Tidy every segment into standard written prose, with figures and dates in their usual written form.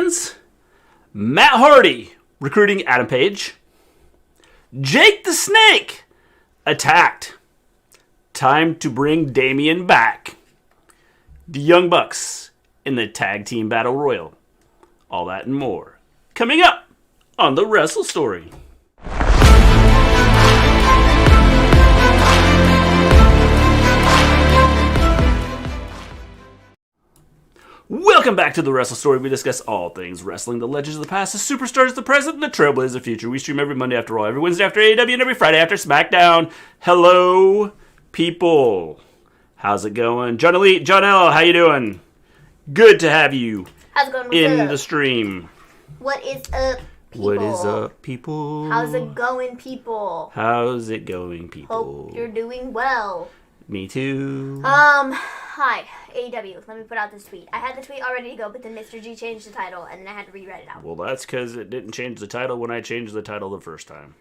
fans, Matt Hardy recruiting Adam Page. Jake the Snake attacked. Time to bring Damian back. The Young Bucks in the Tag Team Battle Royal. All that and more coming up on the Wrestle Story. Welcome back to the Wrestle Story. We discuss all things wrestling, the legends of the past, the superstars of the present, and the trailblazers of the future. We stream every Monday after Raw, every Wednesday after AEW, and every Friday after SmackDown. Hello, people. How's it going? John Elite, John L., how you doing? Good to have you. How's it going? In the stream. What is up, people? What is up, people? How's it going, people? How's it going, people? Hope you're doing well. Me too. Hi, AEW. Let me put out this tweet. I had the tweet all ready to go, but then Mister G changed the title, and then I had to rewrite it out. Well, that's because it didn't change the title when I changed the title the first time.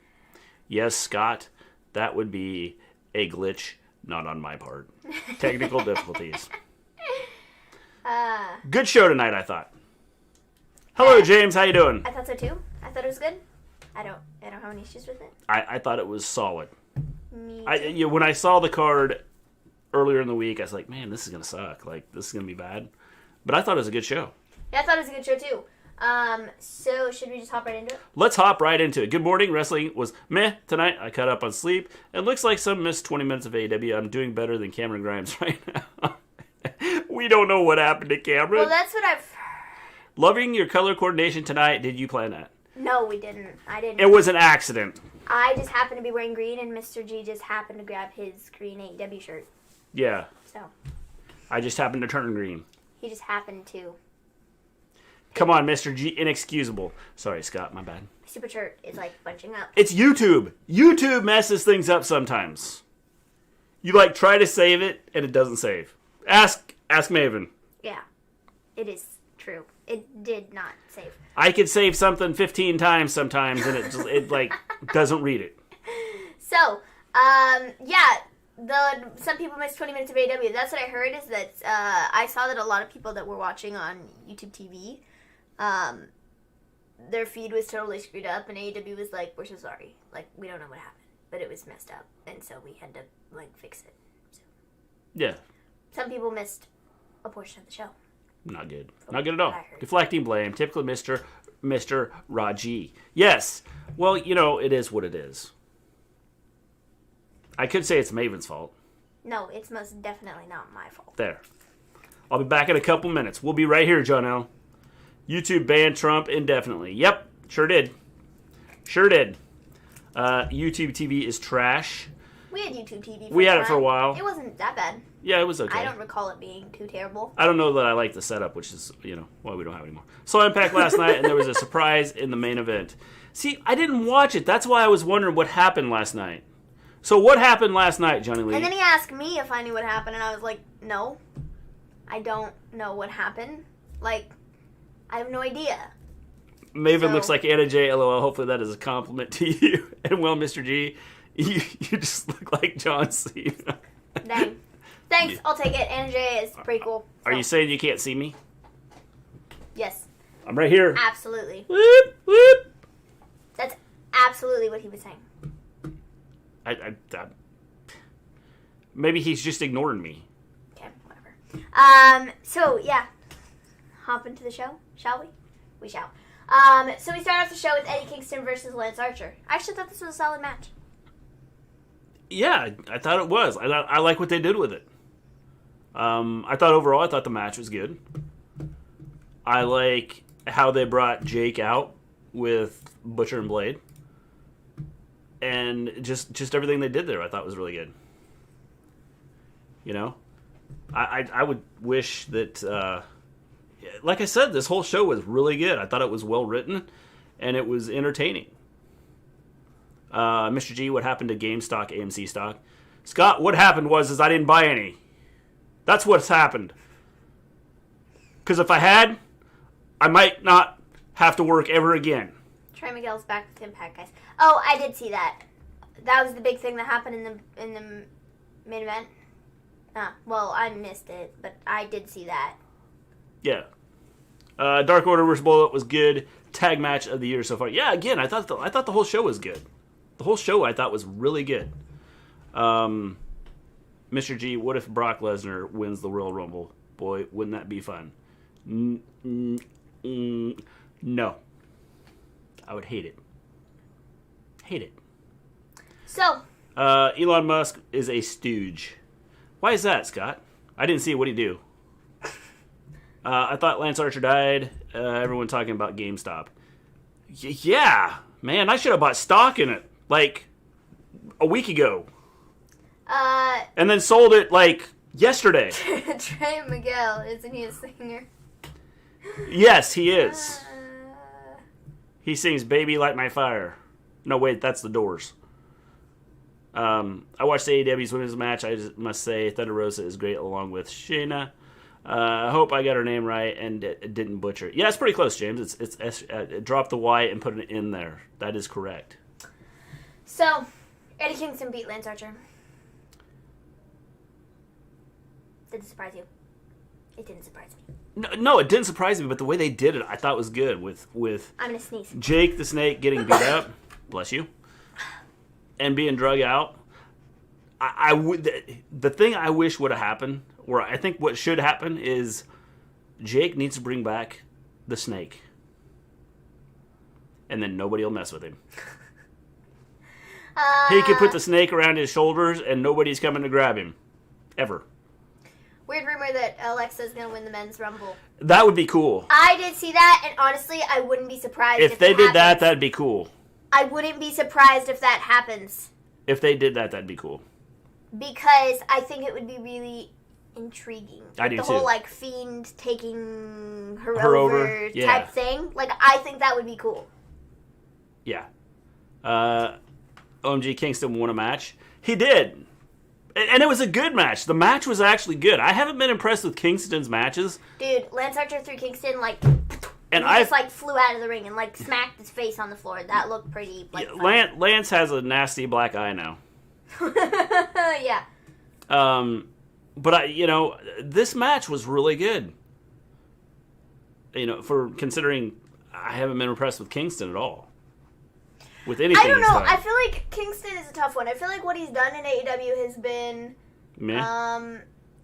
Yes, Scott, that would be a glitch, not on my part. Technical difficulties. Good show tonight, I thought. Hello, James. How you doing? I thought so too. I thought it was good. I don't have any issues with it. I thought it was solid. Me too. When I saw the card earlier in the week, I was like, man, this is gonna suck. Like, this is gonna be bad. But I thought it was a good show. Yeah, I thought it was a good show too. So should we just hop right into it? Let's hop right into it. Good morning. Wrestling was meh tonight. I caught up on sleep. It looks like some missed 20 minutes of AEW. I'm doing better than Cameron Grimes right now. We don't know what happened to Cameron. Well, that's what I've heard. Loving your color coordination tonight. Did you plan that? No, we didn't. I didn't. It was an accident. I just happened to be wearing green, and Mr. G just happened to grab his green AEW shirt. Yeah. So. I just happened to turn green. He just happened to. Come on, Mr. G. Inexcusable. Sorry, Scott. My bad. Super shirt is like bunching up. It's YouTube. YouTube messes things up sometimes. You try to save it, and it doesn't save. Ask Maven. Yeah. It is true. It did not save. I could save something 15 times sometimes, and it doesn't read it. So, yeah, some people missed 20 minutes of AEW. That's what I heard. Is that I saw that a lot of people that were watching on YouTube TV, their feed was totally screwed up, and AEW was like, "We're so sorry. Like, we don't know what happened, but it was messed up, and so we had to fix it." So, yeah. Some people missed a portion of the show. Not good. Not good at all. Deflecting blame. Typical Mr. Raji. Yes. Well, it is what it is. I could say it's Maven's fault. No, it's most definitely not my fault. There. I'll be back in a couple minutes. We'll be right here, John L. YouTube banned Trump indefinitely. Yep. Sure did. Sure did. YouTube TV is trash. We had YouTube TV We had it for a while. It wasn't that bad. Yeah, it was okay. I don't recall it being too terrible. I don't know that I like the setup, which is, why we don't have it anymore. Saw Impact last night, and there was a surprise in the main event. See, I didn't watch it. That's why I was wondering what happened last night. So what happened last night, Johnny Lee? And then he asked me if I knew what happened, and I was like, no. I don't know what happened. I have no idea. Maven looks like Anna J. LOL. Hopefully that is a compliment to you. And well, Mr. G, you just look like John Cena. Dang. Thanks, I'll take it. Anna J is pretty cool. Are you saying you can't see me? Yes. I'm right here. Absolutely. Whoop, whoop. That's absolutely what he was saying. I maybe he's just ignoring me. Okay, whatever. So, yeah. Hop into the show, shall we? We shall. So we start off the show with Eddie Kingston versus Lance Archer. I actually thought this was a solid match. Yeah, I thought it was. I like what they did with it. I thought the match was good. I like how they brought Jake out with Butcher and Blade. And just everything they did there I thought was really good. I would wish that, like I said, this whole show was really good. I thought it was well written, and it was entertaining. Mr. G, what happened to GameStop, AMC stock? Scott, what happened was I didn't buy any. That's what's happened. Because if I had, I might not have to work ever again. Trey Miguel's back with Impact, guys. Oh, I did see that. That was the big thing that happened in the main event. Well, I missed it, but I did see that. Yeah. Dark Order vs. Bullet was good. Tag match of the year so far. Yeah, again, I thought the whole show was good. The whole show I thought was really good. Mr. G, what if Brock Lesnar wins the Royal Rumble? Boy, wouldn't that be fun? No. I would hate it. Hate it. So. Elon Musk is a stooge. Why is that, Scott? I didn't see it. What'd he do? I thought Lance Archer died. Everyone talking about GameStop. Yeah, man, I should have bought stock in it like a week ago. And then sold it like yesterday. Trey Miguel, isn't he a singer? Yes, he is. He sings "Baby Light My Fire." No, wait, that's the Doors. I watched AEW's women's match. I just must say, Thunder Rosa is great, along with Shanna. I hope I got her name right and didn't butcher it. Yeah, it's pretty close, James. It's drop the Y and put an in there. That is correct. So, Eddie Kingston beat Lance Archer. Did it surprise you? It didn't surprise me. No, it didn't surprise me, but the way they did it, I thought was good. With I'm gonna sneeze. Jake the Snake getting beat up, bless you, and being drug out. I would. The thing I wish would have happened, or I think what should happen, is Jake needs to bring back the Snake, and then nobody will mess with him. He could put the snake around his shoulders, and nobody's coming to grab him, ever. Weird rumor that Alexa's going to win the men's rumble. That would be cool. I did see that, and honestly, I wouldn't be surprised if they did happens. that, that'd be cool. I wouldn't be surprised if that happens. If they did that, that'd be cool. Because I think it would be really intriguing. I do the too. whole, like, Fiend taking her over type yeah. thing. Like, I think that would be cool. Yeah. OMG Kingston won a match. He did. And it was a good match. The match was actually good. I haven't been impressed with Kingston's matches. Dude, Lance Archer threw Kingston, like, and he just, like, flew out of the ring and, like, smacked his face on the floor. That looked pretty, like, yeah, Lance has a nasty black eye now. Yeah. But this match was really good. For considering I haven't been impressed with Kingston at all. With anything I don't know. he's done. I feel like Kingston is a tough one. I feel like what he's done in AEW has been... Meh?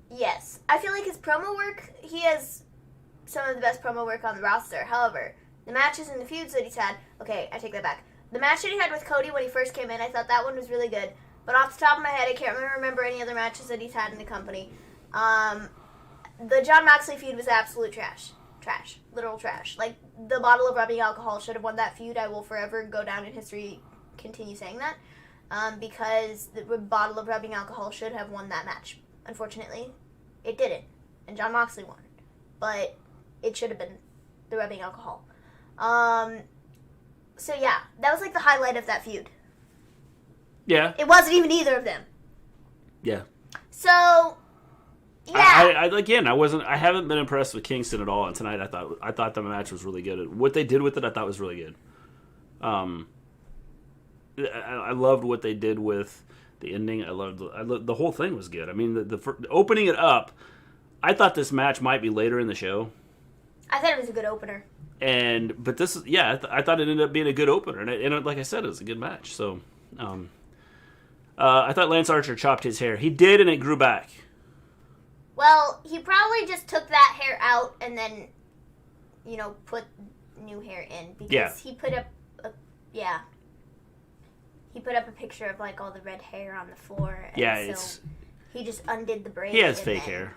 Yes. I feel like his promo work, he has some of the best promo work on the roster. However, the matches and the feuds that he's had... Okay, I take that back. The match that he had with Cody when he first came in, I thought that one was really good. But off the top of my head, I can't remember any other matches that he's had in the company. The Jon Moxley feud was absolute trash. Trash. Literal trash. Like, the bottle of rubbing alcohol should have won that feud. I will forever go down in history, continue saying that. Because the bottle of rubbing alcohol should have won that match. Unfortunately, it didn't. And Jon Moxley won. But it should have been the rubbing alcohol. So yeah, that was like the highlight of that feud. Yeah. It wasn't even either of them. Yeah. So... Yeah. I haven't been impressed with Kingston at all, and tonight I thought the match was really good. What they did with it, I thought was really good. I loved what they did with the ending. I loved the whole thing was good. I mean, the opening it up, I thought this match might be later in the show. I thought it was a good opener. But this is I thought it ended up being a good opener, and like I said, it was a good match. So, I thought Lance Archer chopped his hair. He did, and it grew back. Well, he probably just took that hair out and then, put new hair in. Because he put up a picture of, like, all the red hair on the floor. And so he just undid the braid. He has fake hair.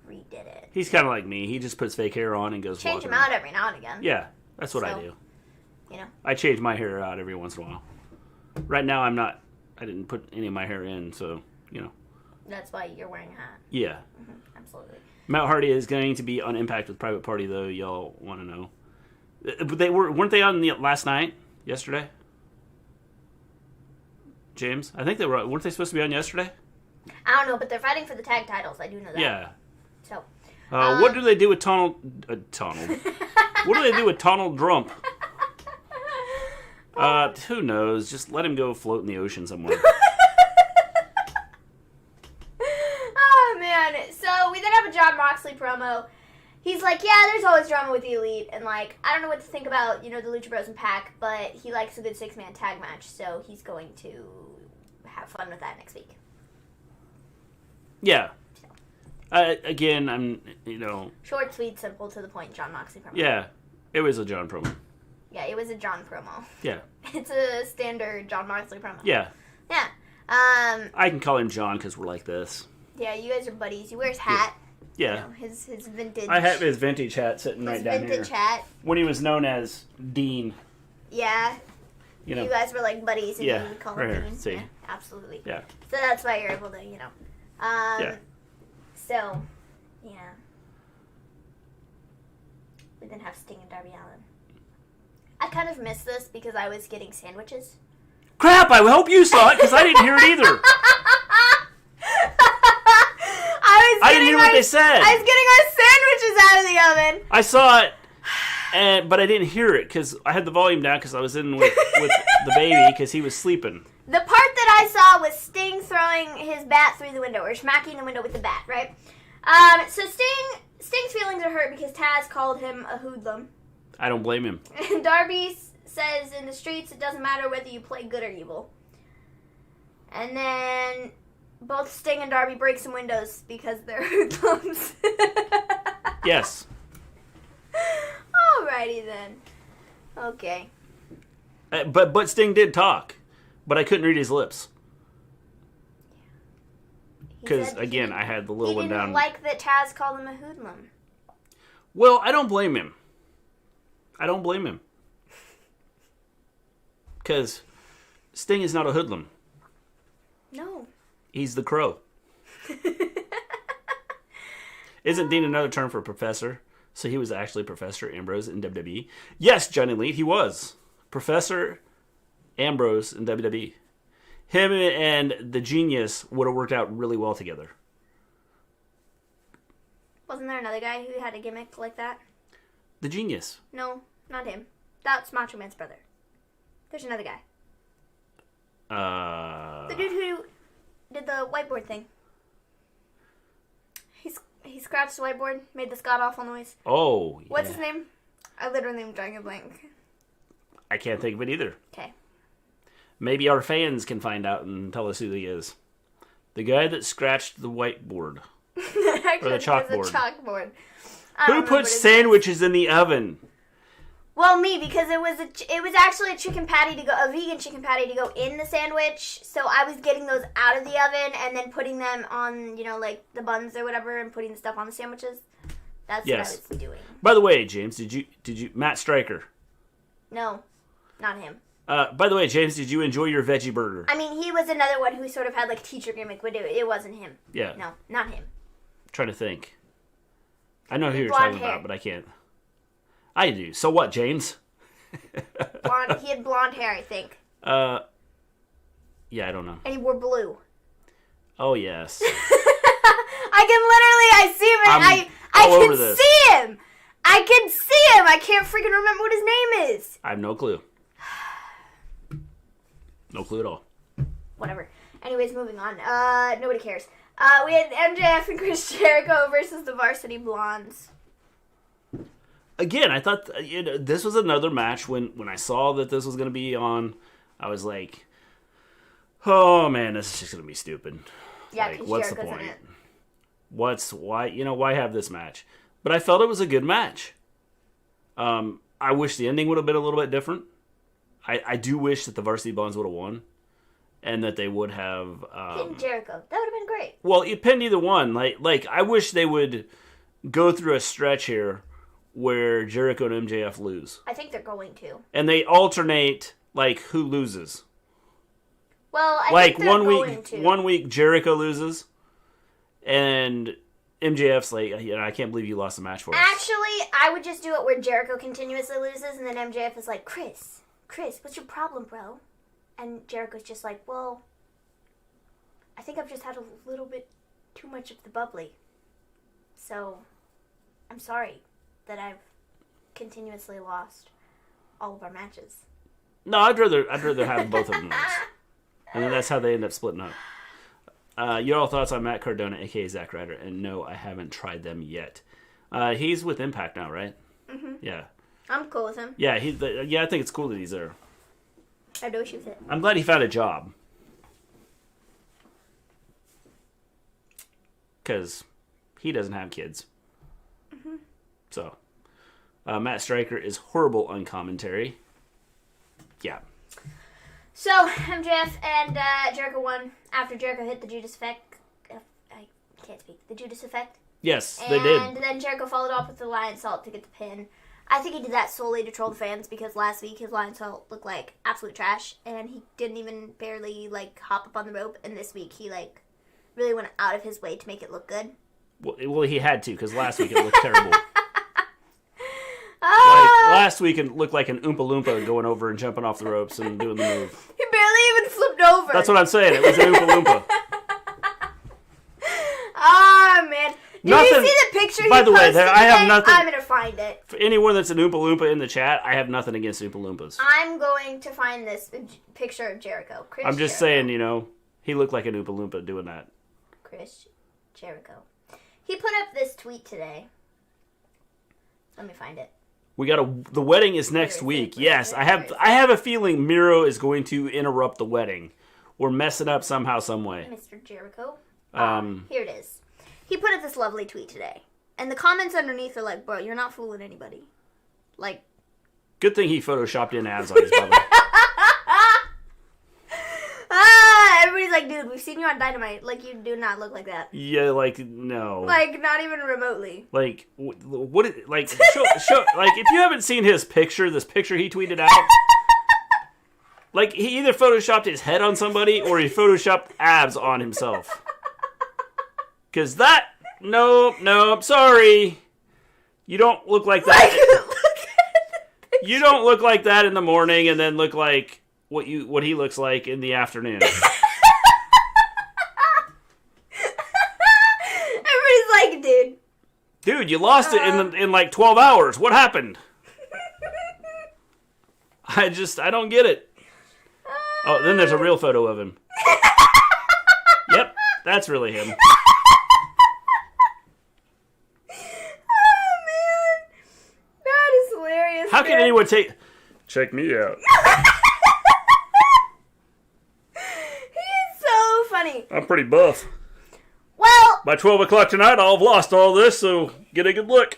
Redid it. He's kind of like me. He just puts fake hair on and goes Change him out every now and again. Yeah, that's what I do. You know. I change my hair out every once in a while. Right now, I didn't put any of my hair in, so, That's why you're wearing a hat. Yeah. Mm-hmm, absolutely. Matt Hardy is going to be on Impact with Private Party, though. Y'all want to know? But weren't they on the last night? Yesterday? James, I think they were. Weren't they supposed to be on yesterday? I don't know, but they're fighting for the tag titles. I do know that. Yeah. So. What do they do with Donald? What do they do with Donald Trump? Who knows? Just let him go float in the ocean somewhere. Oh, man. So, we then have a Jon Moxley promo. he's like, yeah, there's always drama with the Elite, and like, I don't know what to think about, the Lucha Bros and Pac, but he likes a good 6-man tag match, so he's going to have fun with that next week. Yeah. Again, I'm, Short, sweet, simple, to the point, John Moxley promo. Yeah, it was a John promo. Yeah, it was a John promo. Yeah. It's a standard John Moxley promo. Yeah. Yeah. I can call him John because we're like this. Yeah, you guys are buddies. He wears hat. Yeah. His vintage. I have his vintage hat sitting right down here. His vintage hat. When he was known as Dean. Yeah. You guys were like buddies and you would call him Dean. See. Yeah, absolutely. Yeah. So that's why you're able to, Yeah. So, yeah. We then have Sting and Darby Allin. I kind of missed this because I was getting sandwiches. Crap, I hope you saw it because I didn't hear it either. I didn't hear what they said. I was getting our sandwiches out of the oven. I saw it, but I didn't hear it because I had the volume down because I was in with the baby because he was sleeping. The part that I saw was Sting throwing his bat through the window, or smacking the window with the bat, right? So Sting's feelings are hurt because Taz called him a hoodlum. I don't blame him. And Darby says in the streets it doesn't matter whether you play good or evil. And then both Sting and Darby break some windows because they're hoodlums. Yes. Alrighty then. Okay. But Sting did talk, but I couldn't read his lips. Because, again, I had the little one down. He didn't like that Taz called him a hoodlum. Well, I don't blame him. Because Sting is not a hoodlum. No. He's the Crow. Isn't Dean another term for professor? So he was actually Professor Ambrose in WWE? Yes, Johnny Elite, he was. Professor Ambrose in WWE. Him and the Genius would have worked out really well together. Wasn't there another guy who had a gimmick like that? The Genius. No, not him. That's Macho Man's brother. There's another guy. The dude who did the whiteboard thing. He scratched the whiteboard, made this god-awful noise. Oh, yeah. What's his name? I literally am drawing a blank. I can't think of it either. Okay. Maybe our fans can find out and tell us who he is. The guy that scratched the whiteboard. Actually, or the chalkboard. It was a chalkboard. Who puts sandwiches in the oven? Well, me, because it was actually a vegan chicken patty to go in the sandwich. So I was getting those out of the oven and then putting them on, like the buns or whatever, and putting the stuff on the sandwiches. That's what I was doing. By the way, James, did you Matt Stryker? No, not him. By the way, James, did you enjoy your veggie burger? I mean, he was another one who sort of had like a teacher gimmick, but it wasn't him. Yeah. No, not him. I'm trying to think. I know who you're talking about, but I can't. I do. So what, James? He had blonde hair, I think. Yeah, I don't know. And he wore blue. Oh, yes. I see him, and I can see him. I can see him. I can't freaking remember what his name is. I have no clue. No clue at all. Whatever. Anyways, moving on. Nobody cares. We had MJF and Chris Jericho versus the Varsity Blondes. Again, I thought this was another match. When I saw that this was going to be on, I was like, "Oh man, this is just going to be stupid." Yeah, like, what's the Jericho's point? Why have this match? But I felt it was a good match. I wish the ending would have been a little bit different. I do wish that the Varsity Blondes would have won, and that they would have pinned Jericho. That would have been great. Well, you pinned either one. Like I wish they would go through a stretch here where Jericho and MJF lose. I think they're going to. And they alternate, like, who loses. Well, I think they're going to. One week Jericho loses, and MJF's like, I can't believe you lost the match for us. Actually, I would just do it where Jericho continuously loses, and then MJF is like, Chris, what's your problem, bro? And Jericho's just like, well, I think I've just had a little bit too much of the bubbly. So, I'm sorry that I've continuously lost all of our matches. No, I'd rather have both of them lose. And then that's how they end up splitting up. Your all thoughts on Matt Cardona, a.k.a. Zack Ryder? And no, I haven't tried them yet. He's with Impact now, right? Mm-hmm. Yeah. I'm cool with him. Yeah, I think it's cool that he's there. I have no issue with it. I'm glad he found a job. Because he doesn't have kids. Mm-hmm. So, Matt Stryker is horrible on commentary. Yeah. So, MJF and Jericho won after Jericho hit the Judas effect. I can't speak. The Judas effect. Yes, they did. And then Jericho followed up with the Lion Salt to get the pin. I think he did that solely to troll the fans because last week his Lion Salt looked like absolute trash and he didn't even barely like hop up on the rope. And this week he like really went out of his way to make it look good. Well, he had to because last week it looked terrible. Like, last week it looked like an Oompa Loompa going over and jumping off the ropes and doing the move. He barely even flipped over. That's what I'm saying. It was an Oompa Loompa. Ah, man. Did you see the picture By the way, I have today? nothing. I'm going to find it. For anyone that's an Oompa Loompa in the chat, I have nothing against Oompa Loompas. I'm going to find this picture of Jericho. I'm just saying, he looked like an Oompa Loompa doing that. Chris Jericho. He put up this tweet today. Let me find it. The wedding is next week. Yes, I have a feeling Miro is going to interrupt the wedding or mess it up somehow, some way. Mr. Jericho. Here it is. He put up this lovely tweet today. And the comments underneath are like, bro, you're not fooling anybody. Like, good thing he photoshopped in abs on his belly. Everybody's like, dude, we've seen you on Dynamite. Like, you do not look like that. Yeah, like, no. Like, not even remotely. Like, what, like, show, like, if you haven't seen his picture, this picture he tweeted out, like, he either photoshopped his head on somebody or he photoshopped abs on himself. Because nope, sorry. You don't look like that. You don't look like that in the morning and then look like what he looks like in the afternoon. Everybody's like, dude, you lost it in like 12 hours. What happened? I don't get it. Oh, then there's a real photo of him. Yep, that's really him. How can anyone check me out? He is so funny. I'm pretty buff. Well, by 12 o'clock tonight, I'll have lost all this, so get a good look.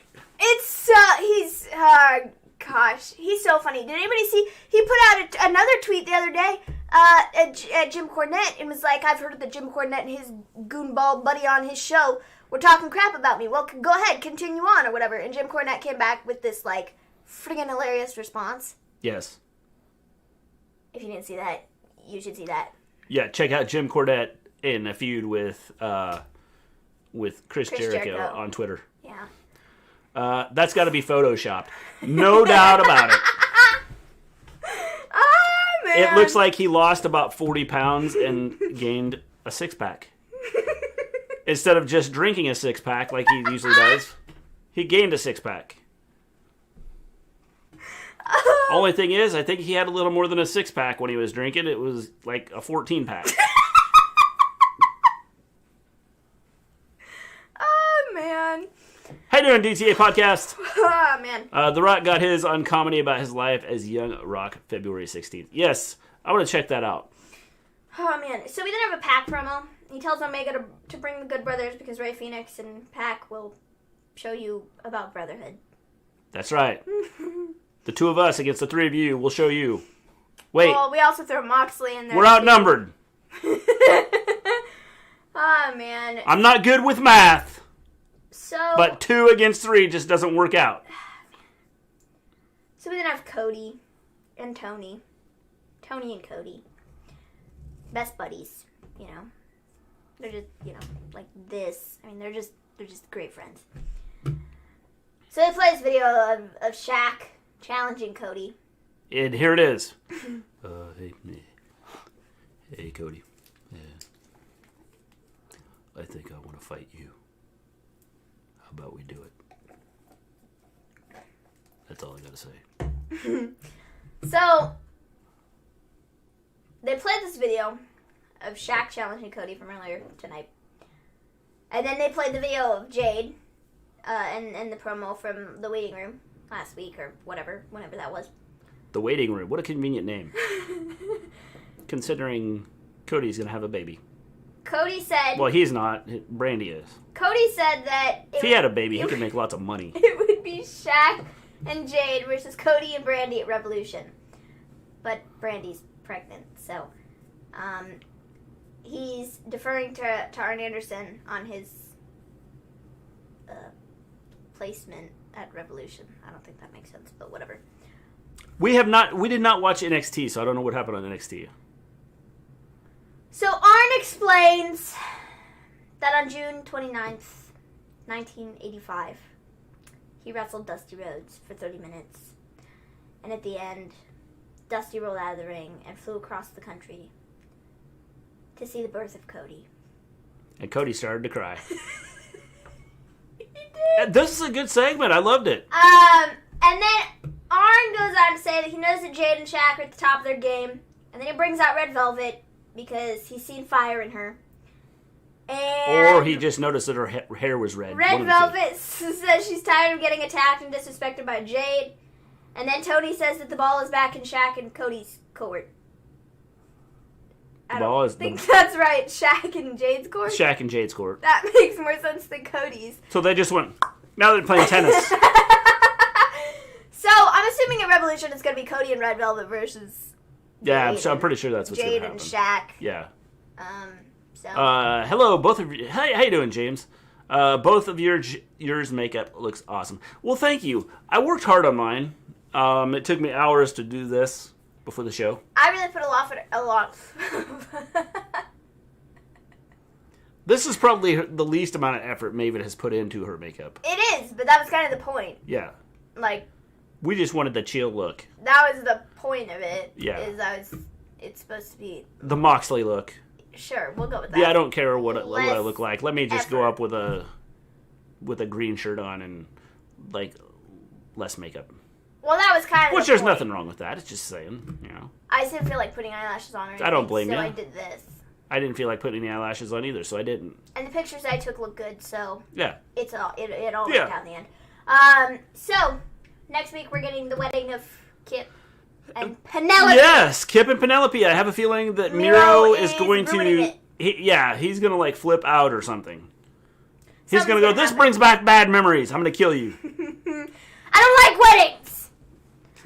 Gosh, he's so funny. Did anybody see? He put out another tweet the other day at Jim Cornette and was like, I've heard that Jim Cornette and his goonball buddy on his show were talking crap about me. Well, go ahead, continue on or whatever. And Jim Cornette came back with this, like, friggin' hilarious response. Yes. If you didn't see that, you should see that. Yeah, check out Jim Cornette in a feud with Chris Jericho on Twitter. Yeah. That's got to be photoshopped. No doubt about it. Oh, man. It looks like he lost about 40 pounds and gained a six-pack. Instead of just drinking a six-pack like he usually does, he gained a six-pack. Only thing is, I think he had a little more than a six-pack when he was drinking. It was like a 14-pack. Oh, man. How you doing, DTA Podcast? Oh, man. The Rock got his on comedy about his life as young Rock February 16th. Yes, I want to check that out. Oh, man. So we didn't have a Pac promo. He tells Omega to bring the Good Brothers because Rey Fenix and Pac will show you about brotherhood. That's right. The two of us against the three of you will show you. Wait. Well, we also throw Moxley in there. We're outnumbered. Oh, man. I'm not good with math. So. But 2 against 3 just doesn't work out. So we then have Cody and Tony. Tony and Cody. Best buddies, you know. They're just, you know, like this. I mean, they're just great friends. So they play this video of Shaq challenging Cody. And here it is. Hey, Cody. Yeah. I think I want to fight you. How about we do it? That's all I gotta say. So, they played this video of Shaq challenging Cody from earlier tonight. And then they played the video of Jade and the promo from the waiting room last week or whatever, whenever that was. The waiting room. What a convenient name. Considering Cody's going to have a baby. Cody said... Well, he's not. Brandy is. Cody said that... If he had a baby, he could make lots of money. It would be Shaq and Jade versus Cody and Brandy at Revolution. But Brandy's pregnant, so... he's deferring to Arn Anderson on his placement at Revolution. I don't think that makes sense, but whatever. We did not watch NXT, so I don't know what happened on NXT. So Arn explains that on June 29th, 1985, he wrestled Dusty Rhodes for 30 minutes. And at the end, Dusty rolled out of the ring and flew across the country to see the birth of Cody. And Cody started to cry. He did. This is a good segment. I loved it. And then Arn goes on to say that he knows that Jade and Shaq are at the top of their game. And then he brings out Red Velvet because he's seen fire in her. And or he just noticed that her hair was red. Red Velvet says she's tired of getting attacked and disrespected by Jade. And then Tony says that the ball is back in Shaq and Cody's court. I don't think that's right. Shaq and Jade's court? Shaq and Jade's court. That makes more sense than Cody's. So they just went, now they're playing tennis. So I'm assuming at Revolution it's going to be Cody and Red Velvet versus Yeah, I'm pretty sure that's what's going Jade to happen. and Shaq. Yeah. So. Hello, both of you. Hey, how you doing, James? Both of yours makeup looks awesome. Well, thank you. I worked hard on mine. It took me hours to do this before the show. I really put a lot. This is probably the least amount of effort Maven has put into her makeup. It is, but that was kind of the point. Yeah. Like, we just wanted the chill look. that was the point of it. Yeah. It's supposed to be... The Moxley look. Sure, we'll go with that. Yeah, I don't care what I look like. Let me just effort. go up with a green shirt on and, like, less makeup. Well, that was kind of Which the there's point. nothing wrong with that. It's just saying, you know. I just didn't feel like putting eyelashes on or anything. I don't blame so you. I did this. I didn't feel like putting any eyelashes on either, so I didn't. And the pictures I took look good, so Yeah. it all worked Yeah. out in the end. So next week we're getting the wedding of Kip and Penelope. Yes, Kip and Penelope. I have a feeling that Miro is going ruining to... he's going to, like, flip out or something. He's Something's going to go, gonna this happen. brings back bad memories. I'm going to kill you. I don't like weddings.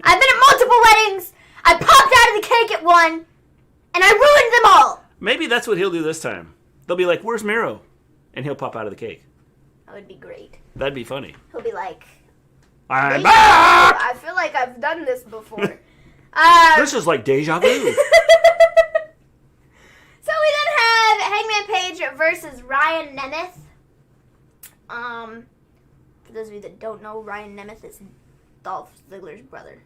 I've been at multiple weddings. I popped out of the cake at one, and I ruined them all. Maybe that's what he'll do this time. They'll be like, where's Miro? And he'll pop out of the cake. That would be great. That'd be funny. He'll be like, I'm back! I feel like I've done this before. This is like deja vu. So we then have Hangman Page versus Ryan Nemeth. For those of you that don't know, Ryan Nemeth is Dolph Ziggler's brother.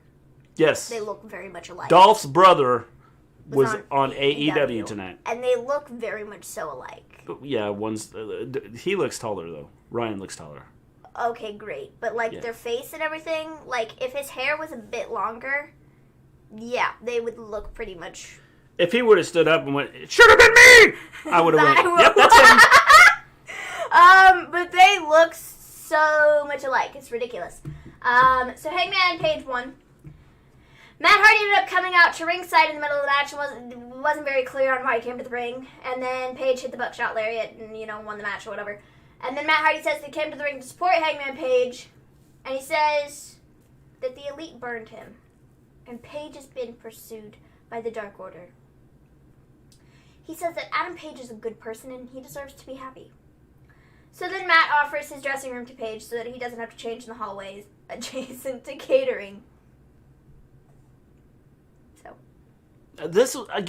Yes. They look very much alike. Dolph's brother was on AEW AEW tonight. And they look very much so alike. Yeah, he looks taller, though. Ryan looks taller. Okay, great. But, like, Yeah. their face and everything, like, if his hair was a bit longer, yeah, they would look pretty much... If he would have stood up and went, it should have been me! I would have went, yep, that's him. But they look so much alike. It's ridiculous. So Hangman Page won. Matt Hardy ended up coming out to ringside in the middle of the match and wasn't very clear on why he came to the ring. And then Page hit the buckshot lariat and, won the match or whatever. And then Matt Hardy says he came to the ring to support Hangman Page. And he says that the Elite burned him. And Page has been pursued by the Dark Order. He says that Adam Page is a good person and he deserves to be happy. So then Matt offers his dressing room to Page so that he doesn't have to change in the hallways adjacent to catering. So. This was... And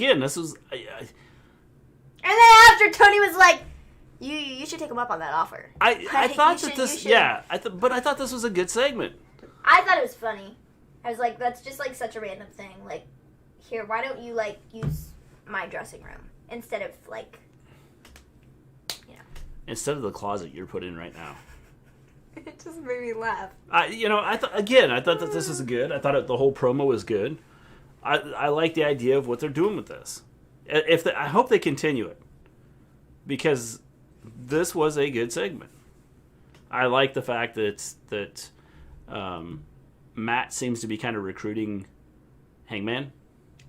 then after, Tony was like, you should take him up on that offer. I thought that this... Yeah, but I thought this was a good segment. I thought it was funny. I was like, that's just, like, such a random thing. Like, here, why don't you, like, use my dressing room instead of, like, Instead of the closet you're put in right now. It just made me laugh. I thought that this was good. I thought the whole promo was good. I like the idea of what they're doing with this. I hope they continue it. Because this was a good segment. I like the fact that Matt seems to be kind of recruiting Hangman.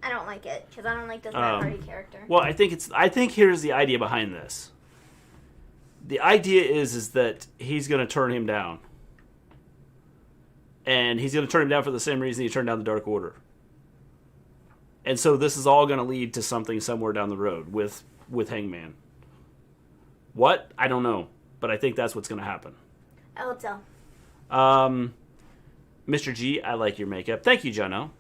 I don't like it because I don't like this Matt Hardy character. Well, I think here's the idea behind this. The idea is that he's going to turn him down. And he's going to turn him down for the same reason he turned down the Dark Order. And so this is all going to lead to something somewhere down the road with Hangman. What? I don't know. But I think that's what's going to happen. I hope so. Mr. G, I like your makeup. Thank you, Jono.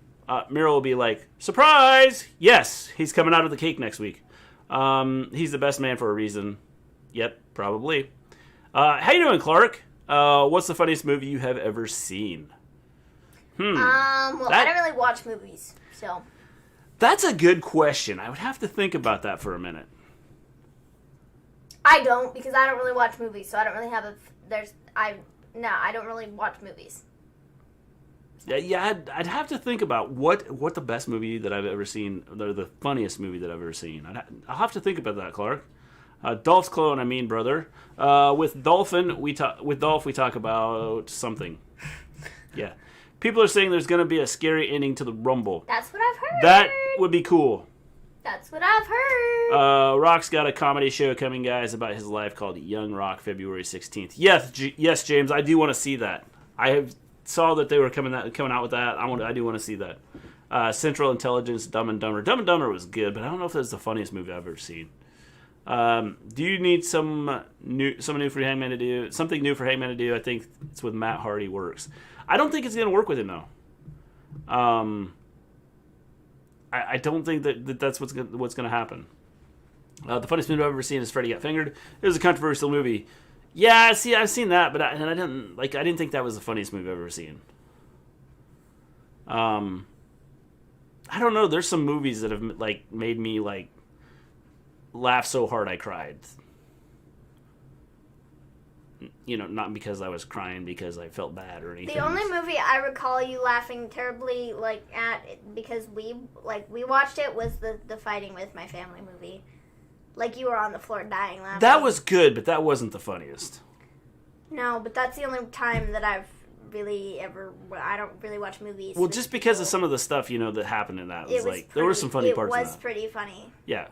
Miro will be like, surprise! Yes, he's coming out of the cake next week. He's the best man for a reason. Yep, probably. How you doing, Clark? What's the funniest movie you have ever seen? Well, I don't really watch movies, so. That's a good question. I would have to think about that for a minute. I don't, because I don't really watch movies, so I don't really have I don't really watch movies. Yeah, I'd have to think about what the best movie that I've ever seen, or the funniest movie that I've ever seen. I'll have to think about that, Clark. Dolph's clone, I mean, brother. With Dolph we talk about something. Yeah. People are saying there's going to be a scary ending to the Rumble. That's what I've heard. That would be cool. That's what I've heard. Rock's got a comedy show coming, guys, about his life called Young Rock, February 16th. Yes, James, I do want to see that. I saw that they were coming out with that. I do want to see that. Central Intelligence, Dumb and Dumber. Dumb and Dumber was good, but I don't know if that's the funniest movie I've ever seen. Do you need something new for Hangman to do? Something new for Hangman to do? I think it's with Matt Hardy works. I don't think it's going to work with him though. I don't think that's what's going to happen. The funniest movie I've ever seen is Freddy Got Fingered. It was a controversial movie. Yeah, see, I've seen that, but I didn't think that was the funniest movie I've ever seen. I don't know. There's some movies that have made me laugh so hard I cried. Not because I was crying because I felt bad or anything. The only movie I recall you laughing terribly at because we watched it was the Fighting with My Family movie. You were on the floor dying laughing. That was good, but that wasn't the funniest. No, but that's the only time that I don't really watch movies. Well, just because of some of the stuff that happened in that there were some funny parts. It was pretty funny. Yeah.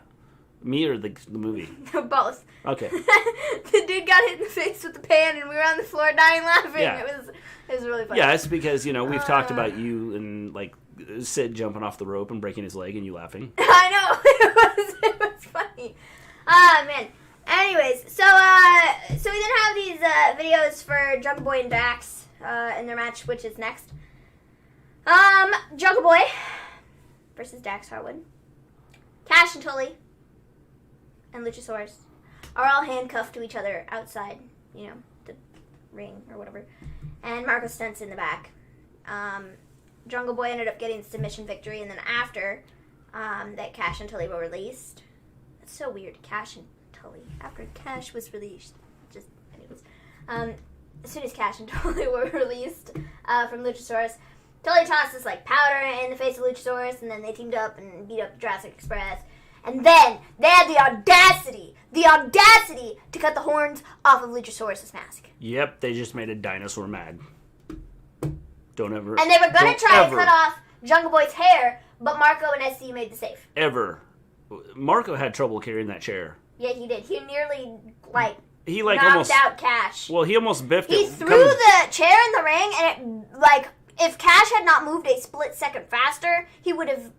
Me or the movie? Both. Okay. The dude got hit in the face with the pan, and we were on the floor dying laughing. Yeah. It was really funny. Yeah, it's because we've talked about you and Sid jumping off the rope and breaking his leg, and you laughing. I know it was funny. Man. Anyways, so we then have these videos for Jungleboy and Dax in their match, which is next. Jungleboy versus Dax Harwood. Cash and Tully and Luchasaurus are all handcuffed to each other outside, the ring or whatever. And Marco Stunt's in the back. Jungleboy ended up getting the submission victory, and then after that, Cash and Tully were released. That's so weird, Cash and Tully. After Cash was released. Anyways. As soon as Cash and Tully were released from Luchasaurus, Tully tossed this powder in the face of Luchasaurus, and then they teamed up and beat up Jurassic Express. And then they had the audacity to cut the horns off of Luchasaurus' mask. Yep, they just made a dinosaur mad. Don't ever. And they were going to try to cut off Jungleboy's hair, but Marco and SC made the save. Marco had trouble carrying that chair. Yeah, he did. He nearly, he knocked almost out Cash. Well, he almost biffed it. He threw the chair in the ring, and it, if Cash had not moved a split second faster, he would have,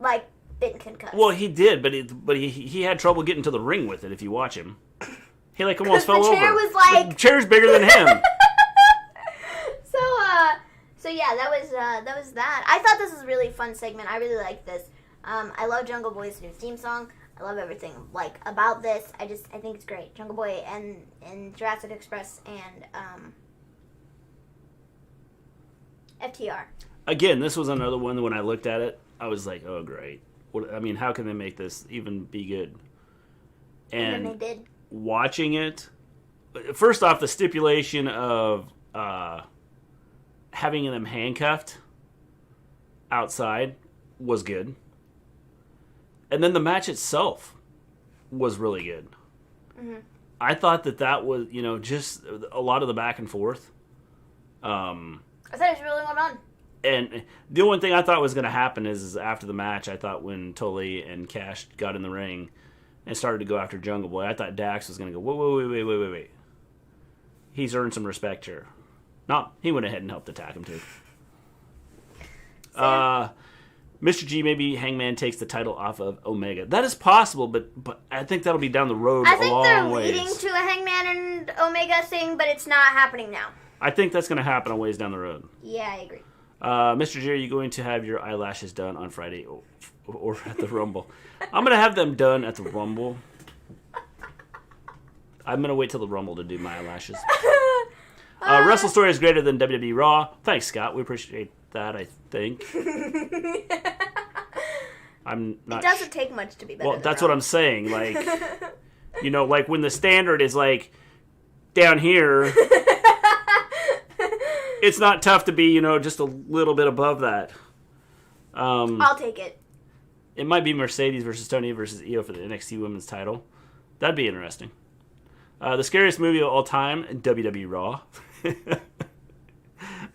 been concussed. Well, he did, but he had trouble getting to the ring with it. If you watch him, he almost fell over. The chair was the chair's bigger than him. So yeah, that was that. I thought this was a really fun segment. I really liked this. I love Jungle Boy's new theme song. I love everything about this. I think it's great. Jungle Boy and Jurassic Express and FTR. Again, this was another one that when I looked at it, I was like, oh great. How can they make this even be good? And they did. Watching it, first off, the stipulation of having them handcuffed outside was good. And then the match itself was really good. I thought that was, just a lot of the back and forth. I thought it was really going on. And the only thing I thought was going to happen is after the match, I thought when Tully and Cash got in the ring and started to go after Jungleboy, I thought Dax was going to go, wait. He's earned some respect here. No, he went ahead and helped attack him too. Mr. G, maybe Hangman takes the title off of Omega. That is possible, but I think that'll be down the road a long ways. I think they're leading to a Hangman and Omega thing, but it's not happening now. I think that's going to happen a ways down the road. Yeah, I agree. Mr. G, are you going to have your eyelashes done on Friday or at the Rumble? I'm going to have them done at the Rumble. I'm going to wait till the Rumble to do my eyelashes. Wrestle Story is greater than WWE Raw. Thanks, Scott. We appreciate that, I think. I'm not. It doesn't take much to be better. Well, that's what I'm saying. Like, like when the standard is like down here, it's not tough to be, just a little bit above that. I'll take it. It might be Mercedes versus Tony versus Io for the NXT Women's title. That'd be interesting. The scariest movie of all time, WWE Raw.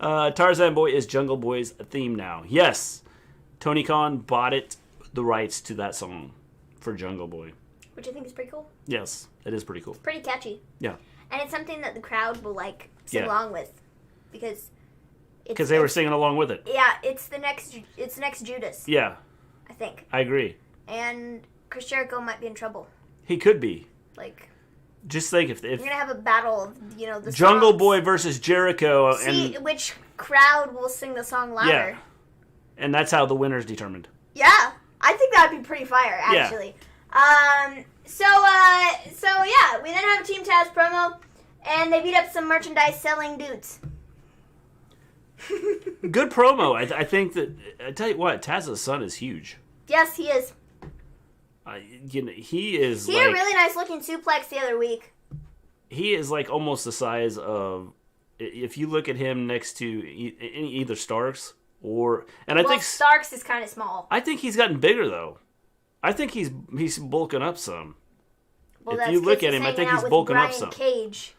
Tarzan Boy is Jungle Boy's theme now. Yes, Tony Khan bought the rights to that song for Jungle Boy. Which I think is pretty cool. Yes, it is pretty cool. It's pretty catchy. Yeah. And it's something that the crowd will sing along with. Because they were singing along with it. Yeah, it's the next Judas. Yeah. I think. I agree. And Chris Jericho might be in trouble. He could be. Just think if you're gonna have a battle of the Jungle songs. Boy versus Jericho, See which crowd will sing the song louder. Yeah, and that's how the winner's determined. Yeah, I think that'd be pretty fire actually. Yeah. So yeah, we then have a Team Taz promo, and they beat up some merchandise selling dudes. Good promo. I think that I tell you what, Taz's son is huge. Yes, he is. He is. He had a really nice looking suplex the other week. He is almost the size of, if you look at him next to either Starks or, and I think Starks is kind of small. I think he's gotten bigger though. I think he's bulking up some. Well, if you look at him, I think he's bulking up some. Cage.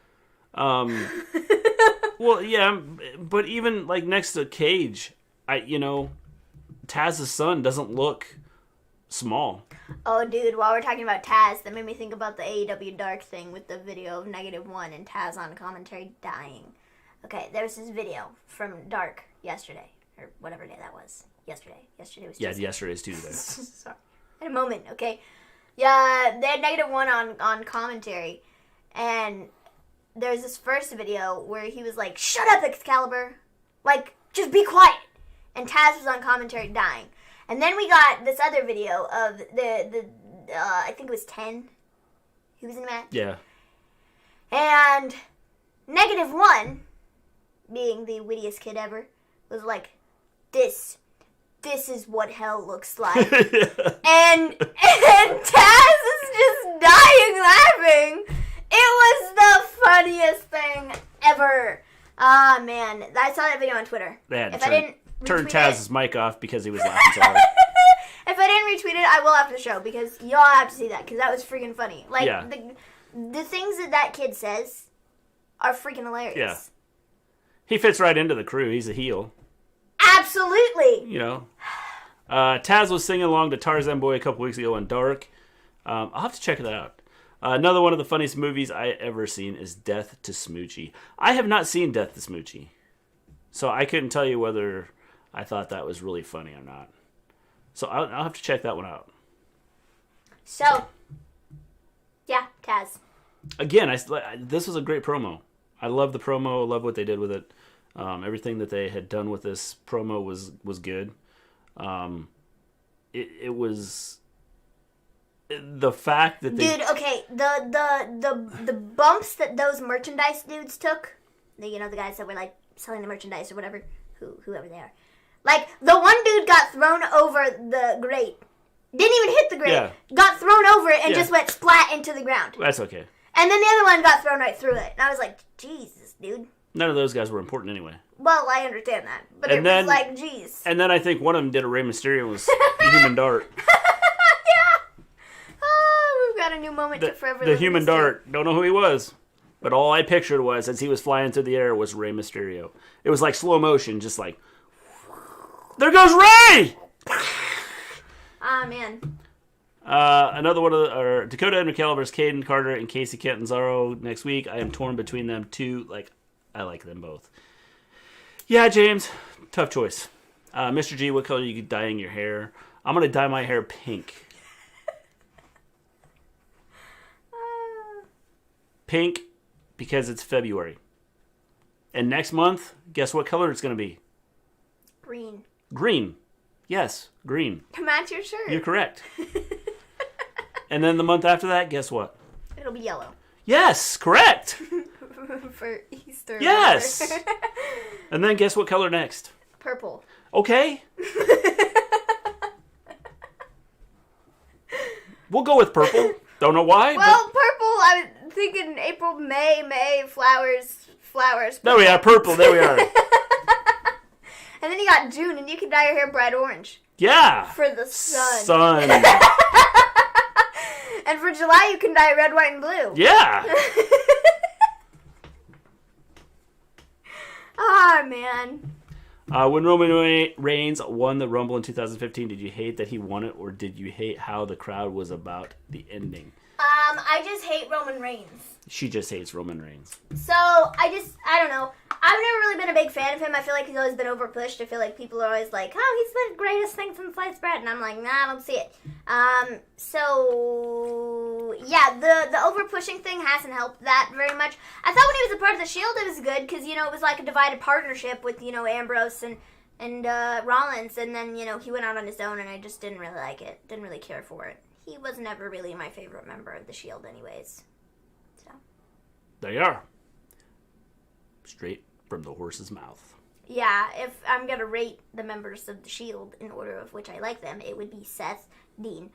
Well, yeah, but even next to Cage, Taz's son doesn't look small. Oh, dude, while we're talking about Taz, that made me think about the AEW Dark thing with the video of -1 and Taz on commentary dying. Okay, there was this video from Dark yesterday, or whatever day that was. Yesterday was Tuesday. Yeah, yesterday's Tuesday. Sorry. At a moment, okay? Yeah, they had -1 on commentary, and there's this first video where he was like, "Shut up, Excalibur! Just be quiet!" And Taz was on commentary dying. And then we got this other video of the I think it was 10. He was in the match. Yeah. And -1, being the wittiest kid ever, was like, this is what hell looks like. and Taz is just dying laughing. It was the funniest thing ever. Ah, man. I saw that video on Twitter. If I didn't turn Taz's mic off because he was laughing so hard. If I didn't retweet it, I will after the show because y'all have to see that because that was freaking funny. The things that kid says are freaking hilarious. Yeah. He fits right into the crew. He's a heel. Absolutely. Taz was singing along to Tarzan Boy a couple weeks ago on Dark. I'll have to check that out. Another one of the funniest movies I ever seen is Death to Smoochie. I have not seen Death to Smoochie, so I couldn't tell you whether I thought that was really funny or not. So I'll have to check that one out. So, yeah, Taz. Again, this was a great promo. I love the promo. I love what they did with it. Everything that they had done with this promo was good. It was the fact that they... Dude, okay, the bumps that those merchandise dudes took, the guys that were selling the merchandise or whatever, whoever they are. The one dude got thrown over the grate. Didn't even hit the grate. Yeah. Got thrown over it and just went splat into the ground. That's okay. And then the other one got thrown right through it. And I was like, Jesus, dude. None of those guys were important anyway. Well, I understand that. But it was like, geez. And then I think one of them did a Rey Mysterio and was a human dart. Yeah. Oh, we've got a new moment to forever. The human dart. Don't know who he was. But all I pictured was, as he was flying through the air, was Rey Mysterio. It was like slow motion, just like, there goes Rey! Ah, man. Another one of Dakota and Raquel versus Caden Carter and Casey Catanzaro next week. I am torn between them two. I like them both. Yeah, James, tough choice. Mr. G, what color are you dyeing your hair? I'm gonna dye my hair pink. Pink, because it's February. And next month, guess what color it's gonna be? Green. Green. Yes, green. To match your shirt. You're correct. And then the month after that, guess what? It'll be yellow. Yes, correct. For Easter. Yes. And then guess what color next? Purple. Okay. We'll go with purple. Don't know why. Well, purple, I was thinking April, May, flowers. There we are, purple. There we are. And then you got June, and you can dye your hair bright orange. Yeah. For the sun. Sun. And for July, you can dye red, white, and blue. Yeah. Ah, man. When Roman Reigns won the Rumble in 2015, did you hate that he won it, or did you hate how the crowd was about the ending? I just hate Roman Reigns. She just hates Roman Reigns. So, I don't know. I've never really been a big fan of him. I feel like he's always been overpushed. I feel like people are always like, oh, he's the greatest thing since sliced bread. And I'm like, nah, I don't see it. So, yeah, the overpushing thing hasn't helped that very much. I thought when he was a part of the Shield, it was good because, it was like a divided partnership with, Ambrose and Rollins. And then, he went out on his own and I just didn't really like it. Didn't really care for it. He was never really my favorite member of the Shield anyways. So. There you are. Straight from the horse's mouth. Yeah, if I'm going to rate the members of the Shield in order of which I like them, it would be Seth, Dean,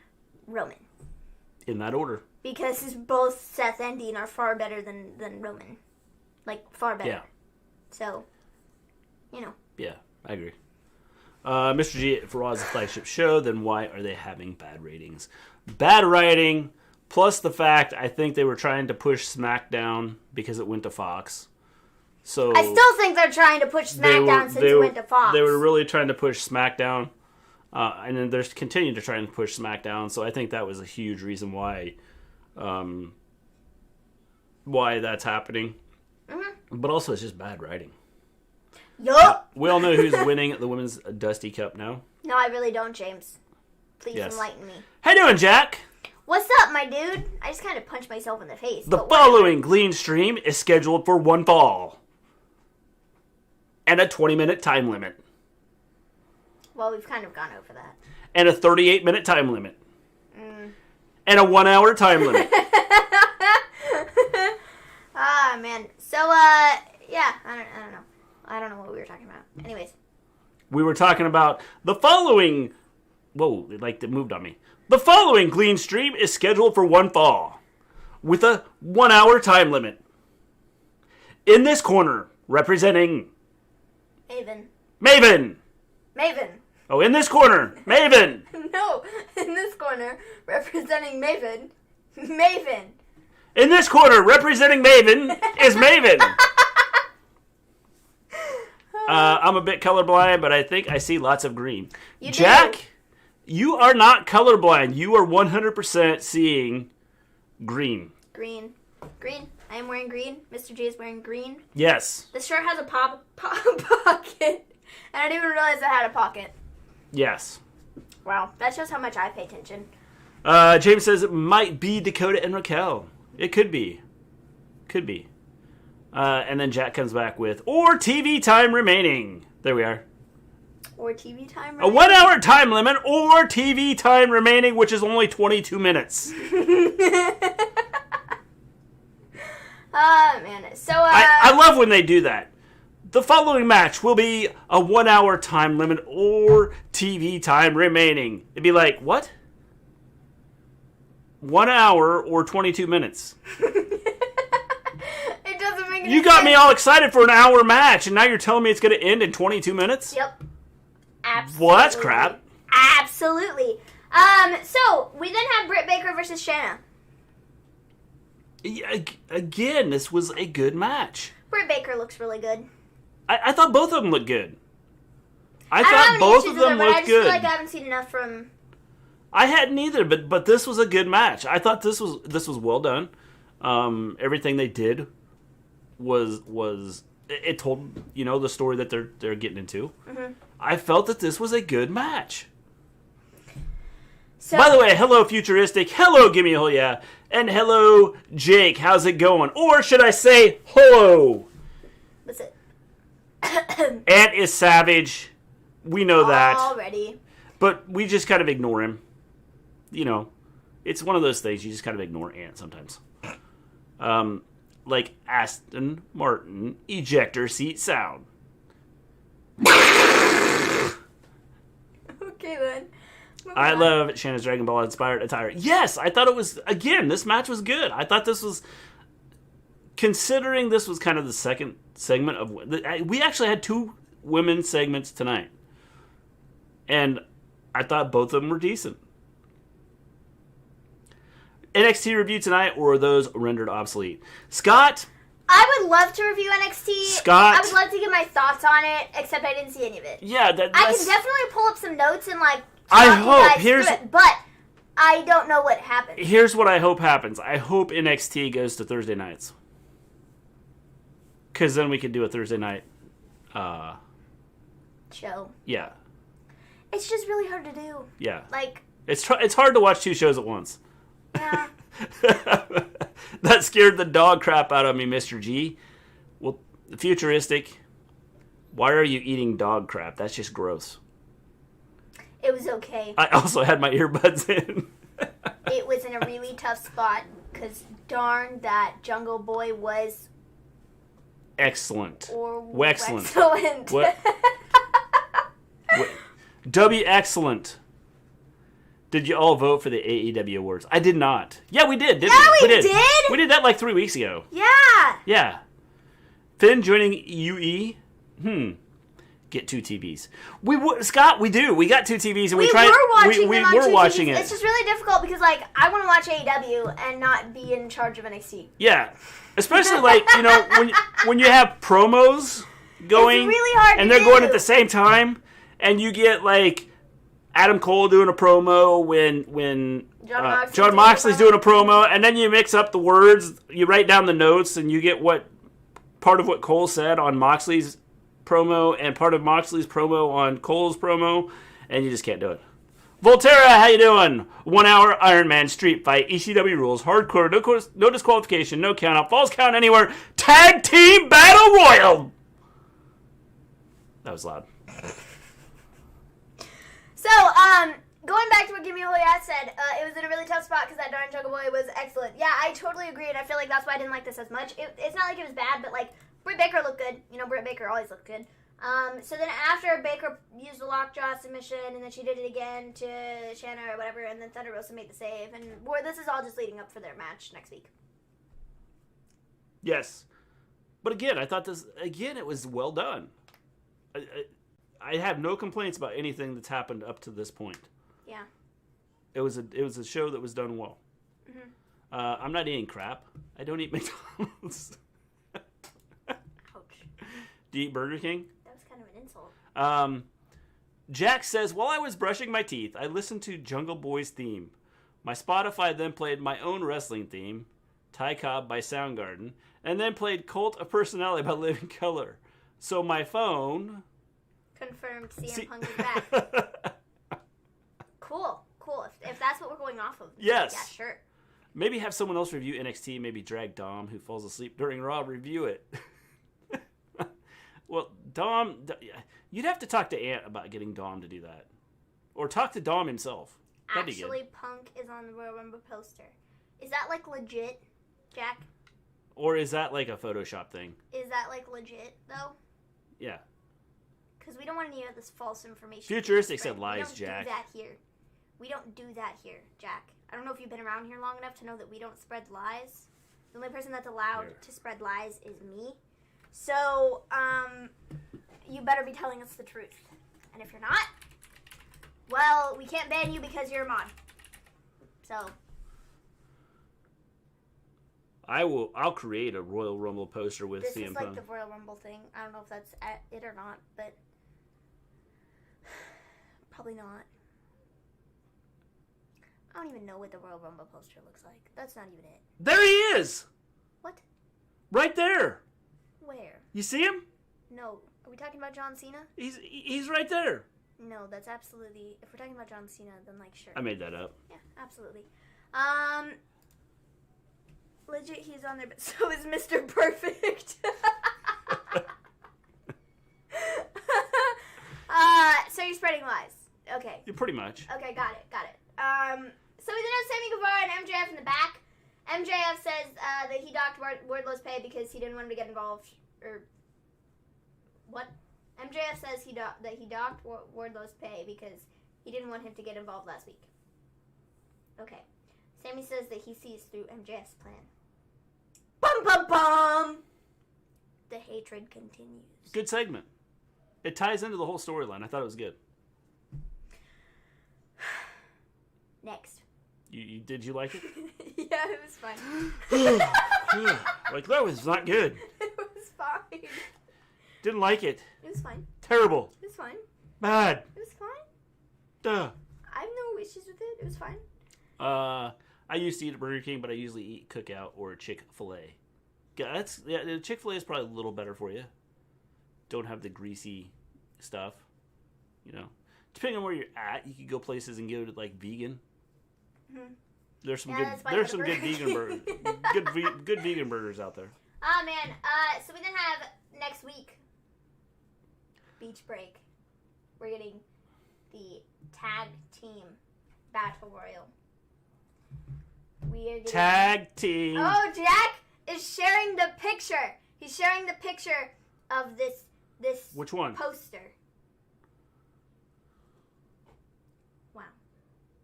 Roman. In that order. Because both Seth and Dean are far better than Roman. Like, far better. Yeah. So, Yeah, I agree. Mr. G, if Raw is a flagship show, then why are they having bad ratings? Bad writing, plus the fact I think they were trying to push SmackDown because it went to Fox. So I still think they're trying to push SmackDown since it went to Fox. They were really trying to push SmackDown. And then they're continuing to try and push SmackDown. So I think that was a huge reason why that's happening. Mm-hmm. But also it's just bad writing. Yup. We all know who's winning the Women's Dusty Cup now. No, I really don't, James. Please enlighten me. How you doing, Jack? What's up, my dude? I just kind of punched myself in the face. The following Gleen stream is scheduled for one fall. And a 20-minute time limit. Well, we've kind of gone over that. And a 38-minute time limit. And a 1-hour time limit. Ah, man. So, yeah, I don't know. I don't know what we were talking about. Anyways. We were talking about the following... Whoa, it moved on me. The following Gleen stream is scheduled for one fall. With a 1-hour time limit. In this corner, representing... Maven. Oh, in this corner, Maven. No, in this corner, representing Maven. In this corner, representing Maven, is Maven. I'm a bit colorblind, but I think I see lots of green. Jack, you are not colorblind. You are 100% seeing green. Green. I am wearing green. Mr. G is wearing green. Yes. This shirt has a pocket. And I didn't even realize it had a pocket. Yes. Wow, that shows how much I pay attention. James says it might be Dakota and Raquel. It could be. And then Jack comes back with, or TV time remaining. There we are. Or TV time remaining. A 1-hour time limit or TV time remaining, which is only 22 minutes. Man. So, I love when they do that. The following match will be a 1-hour time limit or TV time remaining. It'd be like, what? 1 hour or 22 minutes? It doesn't make any sense. You got me all excited for an hour match, and now you're telling me it's going to end in 22 minutes? Yep. Absolutely. Well, that's crap. Absolutely. So, we then have Britt Baker versus Shanna. Again, this was a good match. Britt Baker looks really good. I thought both of them looked good. I thought both of them looked good. I just feel like I haven't seen enough from... I hadn't either, but this was a good match. I thought this was well done. Everything they did was it told the story that they're getting into. Mm-hmm. I felt that this was a good match. So, by the way, hello Futuristic, hello Gimme a Hole Yeah, and hello Jake. How's it going? Or should I say hello? What's it? Ant is savage. We know that already, but we just kind of ignore him. It's one of those things you just kind of ignore Ant sometimes. Like Aston Martin ejector seat sound. Okay then. I love Shanna's Dragon Ball inspired attire. Yes, I thought it was, again, this match was good. I thought this was, considering this was kind of the second segment of, we actually had 2 women's segments tonight. And I thought both of them were decent. NXT review tonight, or are those rendered obsolete? Scott? I would love to review NXT. Scott? I would love to give my thoughts on it, except I didn't see any of it. Yeah, I can definitely pull up some notes and I hope but I don't know what happens. Here's what I hope happens. I hope NXT goes to Thursday nights, because then we could do a Thursday night show. Yeah, it's just really hard to do. Yeah, it's hard to watch 2 shows at once. Yeah. That scared the dog crap out of me, Mr. G. Well, Futuristic, why are you eating dog crap? That's just gross. It was okay. I also had my earbuds in. It was in a really tough spot, because darn that Jungleboy was... Excellent. Or excellent. Excellent. Excellent. Did you all vote for the AEW awards? I did not. Yeah, we did, didn't we? We did. Did? We did that 3 weeks ago. Yeah. Yeah. Finn joining UE? Get 2 TVs. Scott, we do. We got 2 TVs, and we tried. We're watching it. It's just really difficult because, I want to watch AEW and not be in charge of NXT. Yeah, especially when you have promos going, it's really hard and they're going at the same time, and you get Adam Cole doing a promo when John Moxley's doing a promo, and then you mix up the words. You write down the notes, and you get part of what Cole said on Moxley's promo and part of Moxley's promo on Cole's promo, and you just can't do it. Volterra, how you doing? 1 hour Iron Man street fight, ECW rules, hardcore, no disqualification, no count out, falls count anywhere, tag team battle royal. That was loud. So, going back to what Gimme a Hole Yeah said, it was in a really tough spot because that darn Jungleboy was excellent. Yeah, I totally agree, and I feel like that's why I didn't like this as much. It's not like it was bad, but Britt Baker looked good. Britt Baker always looked good. So then after Baker used the lockjaw submission, and then she did it again to Shanna or whatever, and then Thunder Rosa made the save, and this is all just leading up for their match next week. Yes. But again, I thought it was well done. I have no complaints about anything that's happened up to this point. Yeah. It was a show that was done well. Mm-hmm. I'm not eating crap. I don't eat McDonald's. Ouch. Do you eat Burger King? That was kind of an insult. Jack says, while I was brushing my teeth, I listened to Jungleboy's theme. My Spotify then played my own wrestling theme, Ty Cobb by Soundgarden, and then played Cult of Personality by Living Color. So my phone... Confirmed CM Punk is back. Cool. If that's what we're going off of. Yes. Yeah, sure. Maybe have someone else review NXT. Maybe drag Dom, who falls asleep during Raw, review it. Well, Dom, you'd have to talk to Ant about getting Dom to do that. Or talk to Dom himself. Actually, Punk is on the Royal Rumble poster. Is that legit, Jack? Or is that a Photoshop thing? Is that legit, though? Yeah. Because we don't want any of this false information. Futuristic said lies, Jack. We don't do that here, Jack. I don't know if you've been around here long enough to know that we don't spread lies. The only person that's allowed to spread lies is me. So, you better be telling us the truth. And if you're not, well, we can't ban you because you're a mod. So. I'll create a Royal Rumble poster with This CM is Punk. like the Royal Rumble thing. I don't know if that's it or not, but probably not. I don't even know what the Royal Rumble poster looks like. That's not even it. There he is! What? Right there! Where? You see him? No. Are we talking about John Cena? He's right there. No, that's absolutely... If we're talking about John Cena, then, like, sure. I made that up. Yeah, absolutely. Legit, he's on there, but so is Mr. Perfect. So you're spreading lies. Okay. Yeah, pretty much. Okay, got it. So we then have Sammy Guevara and MJF in the back. MJF says that he docked Wardlow's pay because he didn't want him to get involved. Or what? MJF says that he docked Wardlow's pay because he didn't want him to get involved last week. Okay. Sammy says that he sees through MJF's plan. Bum bum bum! The hatred continues. Good segment. It ties into the whole storyline. I thought it was good. Next. Did you like it? Yeah, it was fine. Like, that was not good. It was fine. Didn't like it. It was fine. Terrible. It was fine. Bad. It was fine. Duh. I have no issues with it. It was fine. I used to eat at Burger King, but I usually eat Cookout or Chick-fil-A. Chick-fil-A is probably a little better for you. Don't have the greasy stuff. You know, depending on where you're at, you could go places and go to like vegan. Mm-hmm. There's some good vegan burgers. good vegan burgers out there. Oh man. So we then have next week. Beach break. We're getting the tag team battle royal. We are getting tag team. Oh, Jack is sharing the picture. He's sharing the picture of this Which one? Poster. Wow.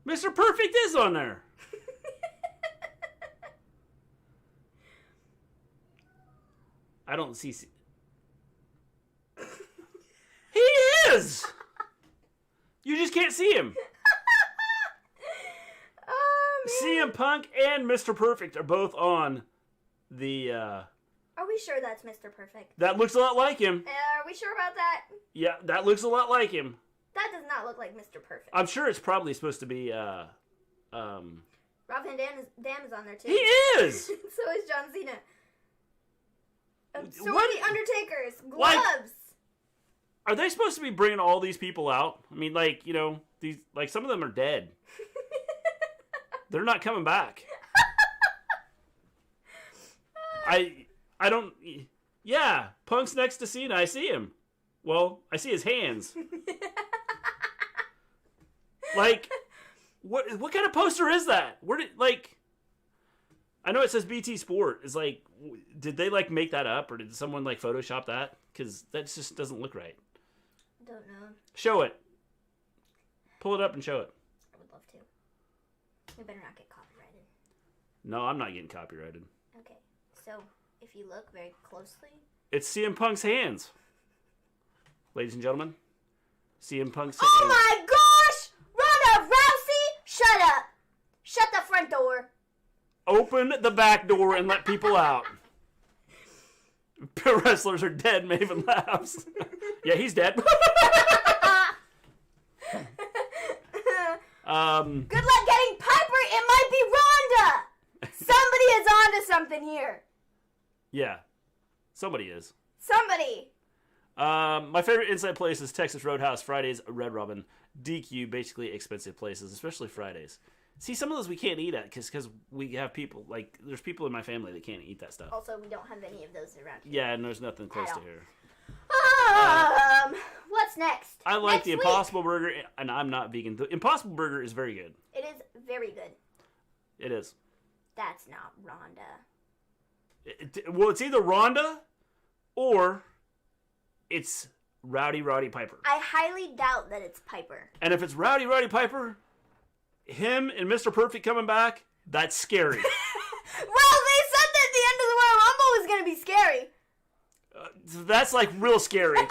Mr. Perfect is on there. I don't see. He is. You just can't see him. Oh, man. CM Punk and Mr. Perfect are both on the. Are we sure that's Mr. Perfect? That looks a lot like him. Are we sure about that? Yeah, that looks a lot like him. That does not look like Mr. Perfect. I'm sure it's probably supposed to be. Rob Van Dam is on there too. He is. So is John Cena. So What? are the Undertaker's gloves. Like, are they supposed to be bringing all these people out? I mean, like, you know, these, like, some of them are dead. They're not coming back. I don't. Yeah, Punk's next to Cena. I see him. Well, I see his hands. Like, what kind of poster is that? Where did, like, I know it says BT Sport. It's like, did they, like, make that up? Or did someone, like, Photoshop that? Because that just doesn't look right. Don't know. Show it. Pull it up and show it. I would love to. We better not get copyrighted. No, I'm not getting copyrighted. Okay, so if you look very closely... It's CM Punk's hands. Ladies and gentlemen, CM Punk's hands. Oh my gosh! Ronda Rousey! Shut up! Shut the front door. Open the back door and let people out. Pro wrestlers are dead, Maven laughs. Yeah, he's dead. Good luck getting Piper. It might be Ronda. Somebody is onto something here. Yeah, somebody is. Somebody. My favorite inside place is Texas Roadhouse, Fridays, Red Robin, DQ, basically expensive places, especially Fridays. See, some of those we can't eat at because we have people, like, there's people in my family that can't eat that stuff. Also, we don't have any of those around here. Yeah, and there's nothing close to here. What's next? I like Next the week. Impossible Burger, and I'm not vegan. The Impossible Burger is very good. It is very good. It is. That's not Ronda. Well, it's either Ronda or it's Rowdy Piper. I highly doubt that it's Piper. And if it's Rowdy Piper, him and Mr. Perfect coming back, that's scary. Well, they said that the end of the Royal Rumble was going to be scary. That's like real scary.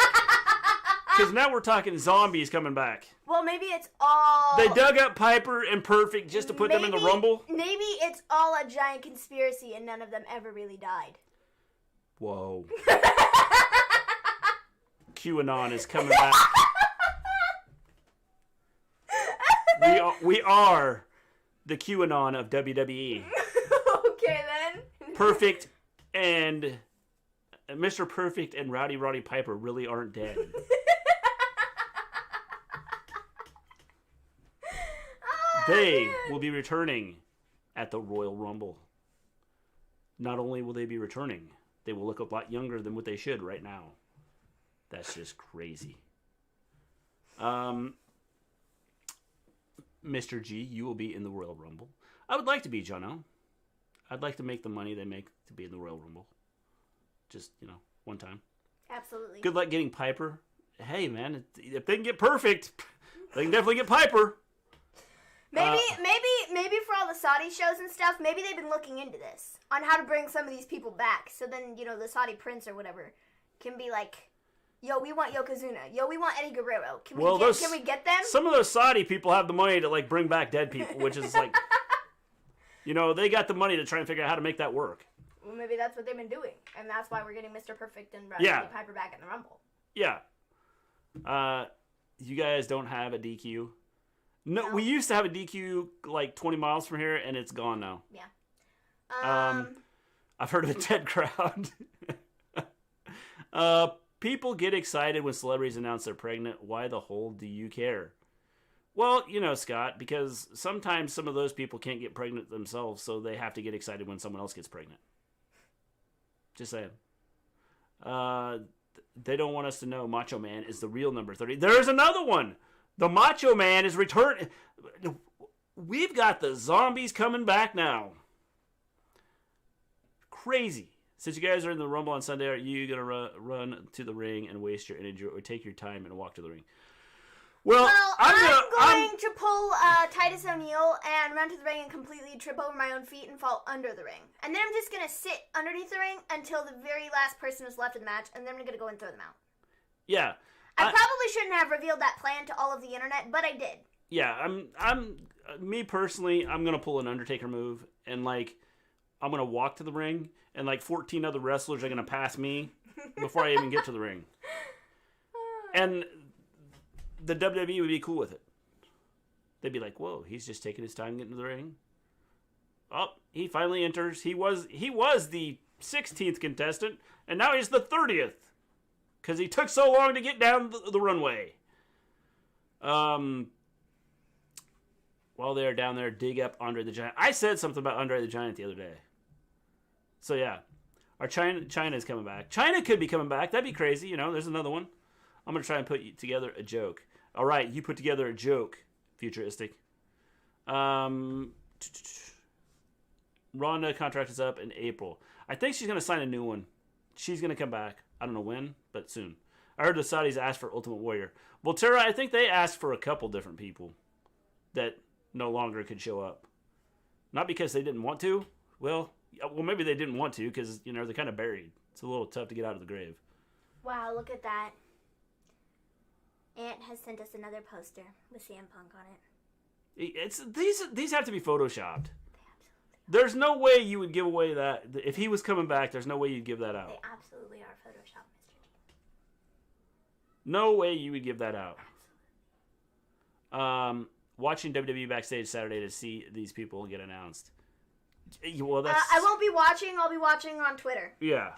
Because now we're talking zombies coming back. Well, maybe it's all... They dug up Piper and Perfect just to put them in the Rumble? Maybe it's all a giant conspiracy and none of them ever really died. Whoa. QAnon is coming back. We are the QAnon of WWE. Okay, then. Perfect and... Mr. Perfect and Roddy Piper really aren't dead. They will be returning at the Royal Rumble. Not only will they be returning, they will look a lot younger than what they should right now. That's just crazy. Mr. G, you will be in the Royal Rumble. I would like to be, Jono. I'd like to make the money they make to be in the Royal Rumble. Just, one time. Absolutely. Good luck getting Piper. Hey, man, if they can get Perfect, they can definitely get Piper. Maybe for all the Saudi shows and stuff, maybe they've been looking into this on how to bring some of these people back. So then, the Saudi prince or whatever can be like, yo, we want Yokozuna. Yo, we want Eddie Guerrero. Can we get them? Some of those Saudi people have the money to bring back dead people, which is like, they got the money to try and figure out how to make that work. Well, maybe that's what they've been doing, and that's why we're getting Mr. Perfect and Roddy Piper back in the Rumble. Yeah. You guys don't have a DQ? No, we used to have a DQ 20 miles from here, and it's gone now. Yeah. I've heard of a dead crowd. People get excited when celebrities announce they're pregnant. Why the hell do you care? Well, Scott, because sometimes some of those people can't get pregnant themselves, so they have to get excited when someone else gets pregnant. Just saying. They don't want us to know Macho Man is the real number 30. There's another one. The Macho Man is returning. We've got the zombies coming back now. Crazy. Since you guys are in the Rumble on Sunday, are you going to run to the ring and waste your energy or take your time and walk to the ring? Well, I'm going to pull Titus O'Neil and run to the ring and completely trip over my own feet and fall under the ring. And then I'm just going to sit underneath the ring until the very last person is left in the match, and then I'm going to go and throw them out. Yeah. I probably shouldn't have revealed that plan to all of the internet, but I did. Yeah, me personally, I'm going to pull an Undertaker move, and I'm going to walk to the ring, and 14 other wrestlers are going to pass me before I even get to the ring. And the WWE would be cool with it. They'd be like, whoa, he's just taking his time getting to the ring. Oh, he finally enters. He was the 16th contestant, and now he's the 30th. Because he took so long to get down the runway. While they're down there, dig up Andre the Giant. I said something about Andre the Giant the other day. So yeah, our China's coming back. China could be coming back. That'd be crazy. There's another one. I'm going to try and put together a joke. All right, you put together a joke, Futuristic. Ronda contract is up in April. I think she's going to sign a new one. She's going to come back. I don't know when, but soon. I heard the Saudis asked for Ultimate Warrior. Well, Tara, I think they asked for a couple different people that no longer could show up. Not because they didn't want to. Well, maybe they didn't want to because, they're kind of buried. It's a little tough to get out of the grave. Wow, look at that. Ant has sent us another poster with CM Punk on it. These have to be photoshopped. There's no way you would give away that. If he was coming back, there's no way you'd give that out. They absolutely are Photoshop, Mr. G. No way you would give that out. Absolutely. Watching WWE backstage Saturday to see these people get announced. Well, that's... I won't be watching. I'll be watching on Twitter. Yeah.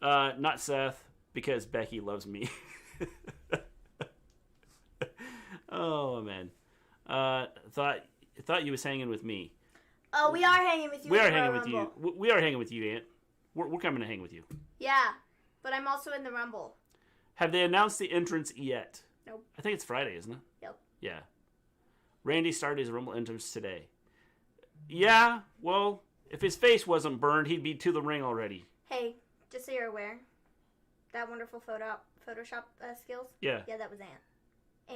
Not Seth, because Becky loves me. Oh, man. Thought you was hanging with me. Oh, we are hanging with you. We are hanging with you. We are hanging with you, Ant. We're coming to hang with you. Yeah, but I'm also in the Rumble. Have they announced the entrance yet? Nope. I think it's Friday, isn't it? Yep. Yeah. Randy started his Rumble entrance today. Yeah, well, if his face wasn't burned, he'd be to the ring already. Hey, just so you're aware, that wonderful Photoshop skills? Yeah. Yeah, that was Ant.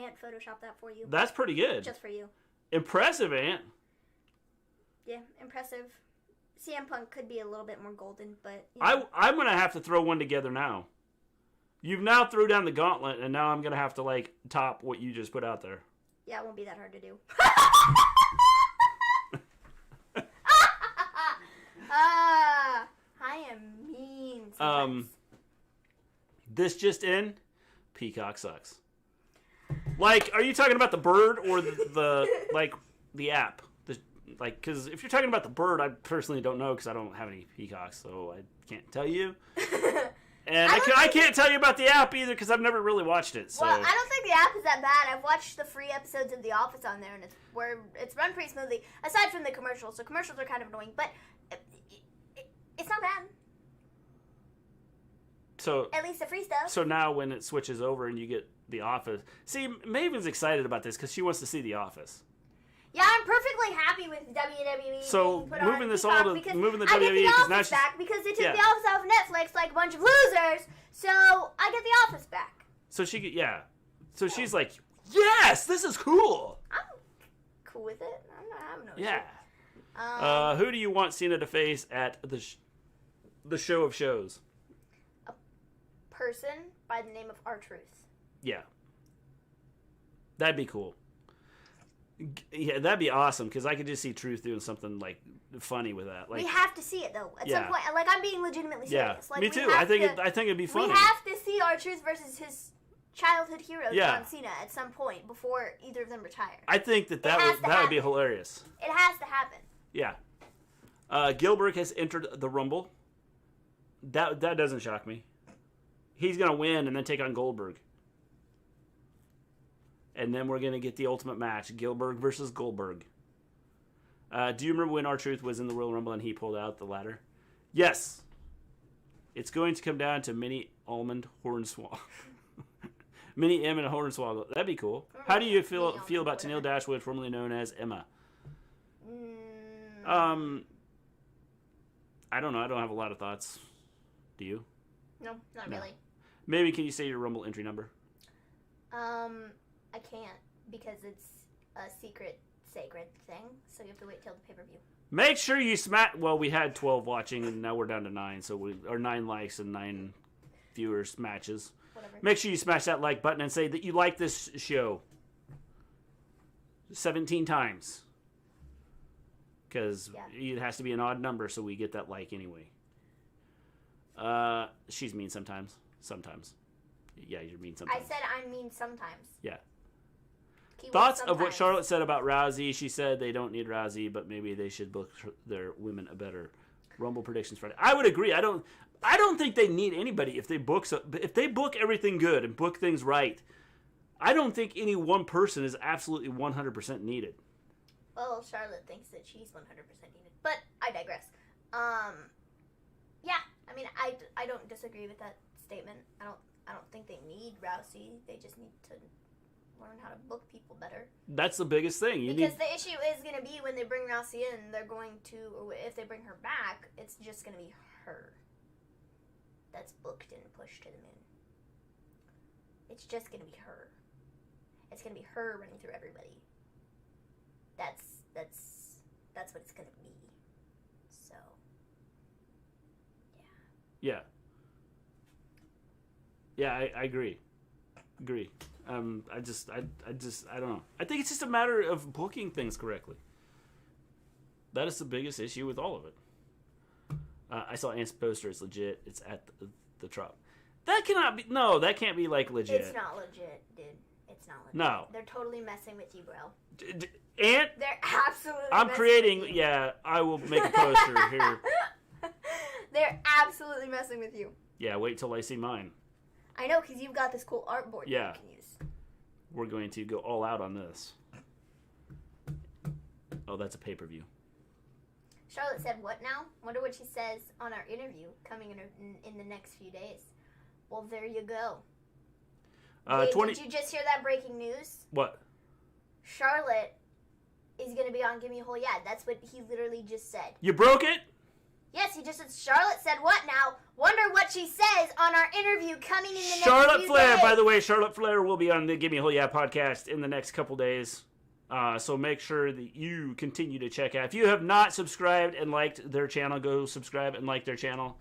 Ant photoshopped that for you. That's pretty good. Just for you. Impressive, Ant. Yeah, impressive. CM Punk could be a little bit more golden, but... I'm going to have to throw one together now. You've now threw down the gauntlet, and now I'm going to have to, like, top what you just put out there. Yeah, it won't be that hard to do. I am mean sometimes. This just in, Peacock sucks. Like, are you talking about the bird or the like, the app? Because if you're talking about the bird, I personally don't know because I don't have any Peacocks, so I can't tell you. And I can't tell you about the app either because I've never really watched it. So. Well, I don't think the app is that bad. I've watched the free episodes of The Office on there, and it's run pretty smoothly, aside from the commercials. So commercials are kind of annoying, but it's not bad. So at least the free stuff. So now when it switches over and you get The Office... See, Maven's excited about this because she wants to see The Office. Yeah, I'm perfectly happy with WWE. So being put moving on this Peacock all to because moving the I WWE get because The now Office she's back because they took The Office off of Netflix like a bunch of losers. So I get The Office back. So So she's like, yes, this is cool. I'm cool with it. I'm no Yeah. Who do you want Cena to face at the show of shows? A person by the name of R-Truth. Yeah. That'd be cool. Yeah, that'd be awesome because I could just see Truth doing something like funny with that. Like, we have to see it though at some point. Like, I'm being legitimately serious. Yeah, like, me too. I think it'd be funny. We have to see R-Truth versus his childhood hero John Cena at some point before either of them retire. I think that would be hilarious. It has to happen. Yeah. Gilbert has entered the Rumble. That doesn't shock me. He's gonna win and then take on Goldberg. And then we're going to get the ultimate match, Gilbert versus Goldberg. Do you remember when R-Truth was in the Royal Rumble and he pulled out the ladder? Yes. It's going to come down to Mini Almond Hornswoggle. Mini M and Hornswoggle. That'd be cool. How do you feel about Tennille Dashwood, formerly known as Emma? I don't know. I don't have a lot of thoughts. Do you? No, not really. Maybe can you say your Rumble entry number? I can't because it's a sacred thing, so you have to wait till the pay-per-view. Make sure you smash... Well, we had 12 watching, and now we're down to 9, or 9 likes and 9 viewers matches. Whatever. Make sure you smash that like button and say that you like this show 17 times. Because it has to be an odd number so we get that like anyway. She's mean sometimes. Sometimes. Yeah, you're mean sometimes. I said I'm mean sometimes. Yeah. Keyword Thoughts sometimes. of what Charlotte said about Rousey. She said they don't need Rousey, but maybe they should book their women a better Rumble predictions Friday. I would agree. I don't think they need anybody if they book everything good and book things right. I don't think any one person is absolutely 100% needed. Well, Charlotte thinks that she's 100% needed, but I digress. Yeah, I mean, I don't disagree with that statement. I don't think they need Rousey. They just need to learn how to book people better. That's the biggest thing. Because the issue is going to be when they bring Rousey in, they're going to, or if they bring her back, it's just going to be her that's booked and pushed to the moon. It's just going to be her. It's going to be her running through everybody. That's what it's going to be. So, yeah. Yeah. Yeah, I agree. I don't know. I think it's just a matter of booking things correctly. That is the biggest issue with all of it. I saw Ant's poster. It's legit. It's at the Trop. That cannot be. No, that can't be like legit. It's not legit, dude. It's not legit. No. They're totally messing with you, bro. Ant? They're absolutely I'm messing creating. with you. Yeah, I will make a poster here. They're absolutely messing with you. Yeah, wait till I see mine. I know, because you've got this cool artboard that you can use. We're going to go all out on this. Oh, that's a pay-per-view. Charlotte said, what now? Wonder what she says on our interview coming in the next few days. Well, there you go. Wait, did you just hear that breaking news? What? Charlotte is going to be on Gimme a Hole. Yeah, that's what he literally just said. You broke it? Yes, he just said, Charlotte said what now? Wonder what she says on our interview coming in the next Charlotte few Flair, days. by the way, Charlotte Flair will be on the Gimme a Hole Yeah podcast in the next couple days. So make sure that you continue to check out. If you have not subscribed and liked their channel, go subscribe and like their channel.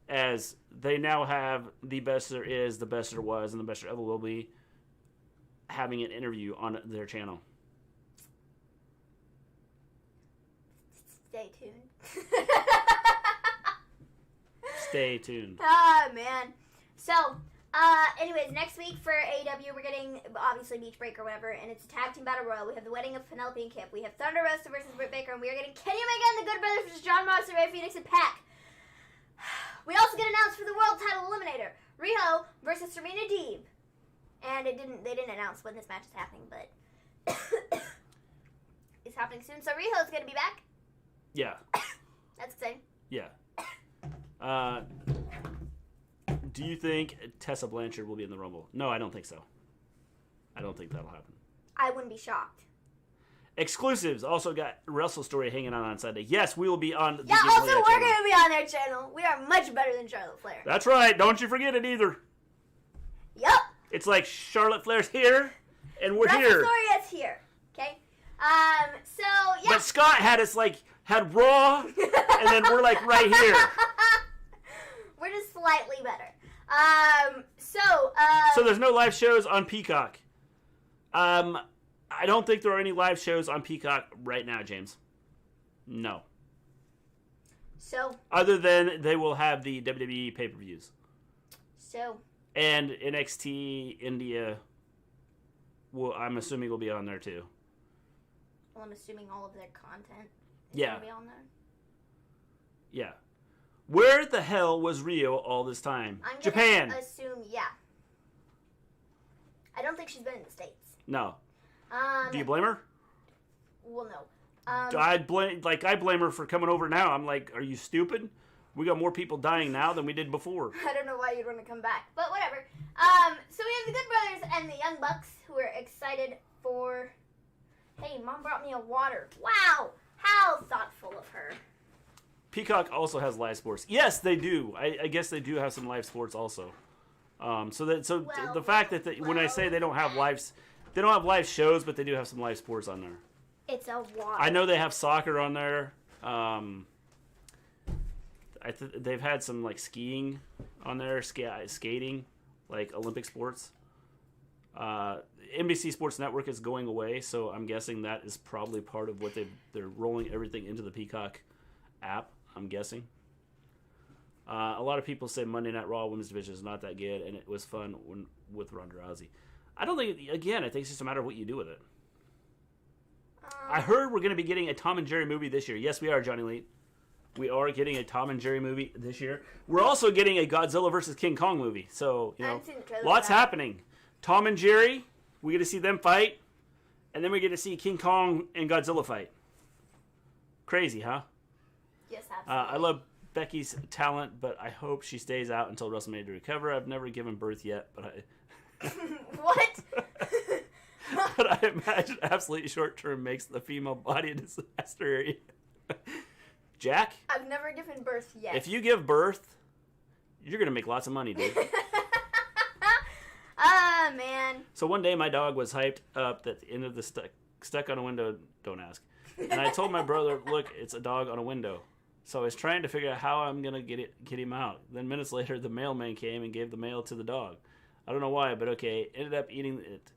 as they now have the best there is, the best there was, and the best there ever will be having an interview on their channel. Stay tuned. Stay tuned. Ah, man. So, anyways, next week for AEW, we're getting, obviously, Beach Break or whatever, and it's a tag team battle royal. We have the wedding of Penelope and Kip. We have Thunder Rosa versus Britt Baker, and we are getting Kenny Omega and the Good Brothers versus John Moxley, Ray Phoenix, and Pac. We also get announced for the world title eliminator, Riho versus Serena Deeb. And they didn't announce when this match is happening, but it's happening soon. So Riho's going to be back. Yeah. That's exciting. Yeah. Do you think Tessa Blanchard will be in the Rumble? No, I don't think so. I don't think that'll happen. I wouldn't be shocked. Exclusives. Also got Wrestle Story hanging on Sunday. Yes, we will be on the Yeah, also we're going to be on their channel. We are much better than Charlotte Flair. That's right. Don't you forget it either. Yep. It's like Charlotte Flair's here, and we're Wrestle here. Story is here. Okay? So, yeah. But Scott had Raw, and then we're like right here. We're just slightly better. So there's no live shows on Peacock. I don't think there are any live shows on Peacock right now, James. No. So. Other than they will have the WWE pay-per-views. So. And NXT India, I'm assuming will be on there too. Well, I'm assuming all of their content is going to be on there. Yeah. Where the hell was Rio all this time? I'm Japan. Gonna assume, yeah. I don't think she's been in the States. No. Do you blame her? Well, no. I blame her for coming over now. I'm like, are you stupid? We got more people dying now than we did before. I don't know why you'd want to come back, but whatever. So we have the Good Brothers and the Young Bucks who are excited for... Hey, Mom brought me a water. Wow! How thoughtful of her. Peacock also has live sports. Yes, they do. I guess they do have some live sports also. The fact that when I say they don't have live shows, but they do have some live sports on there. It's a water. I know they have soccer on there. They've had some like skiing on there, skating, like Olympic sports. NBC Sports Network is going away, so I'm guessing that is probably part of what they're rolling everything into the Peacock app. I'm guessing. A lot of people say Monday Night Raw Women's Division is not that good, and it was fun with Ronda Rousey. I don't think. Again, I think it's just a matter of what you do with it. I heard we're going to be getting a Tom and Jerry movie this year. Yes, we are, Johnny Lee. We are getting a Tom and Jerry movie this year. We're also getting a Godzilla vs. King Kong movie. So, lots happening. Tom and Jerry, we get to see them fight. And then we get to see King Kong and Godzilla fight. Crazy, huh? Yes, absolutely. I love Becky's talent, but I hope she stays out until WrestleMania to recover. I've never given birth yet, but I... What? But I imagine absolutely short-term makes the female body a disaster. Jack? I've never given birth yet. If you give birth, you're going to make lots of money, dude. Man. So one day my dog was hyped up at the end of the stuck on a window, don't ask. And I told my brother, look, it's a dog on a window. So I was trying to figure out how I'm going to get him out. Then minutes later, the mailman came and gave the mail to the dog. I don't know why, but okay, ended up eating it.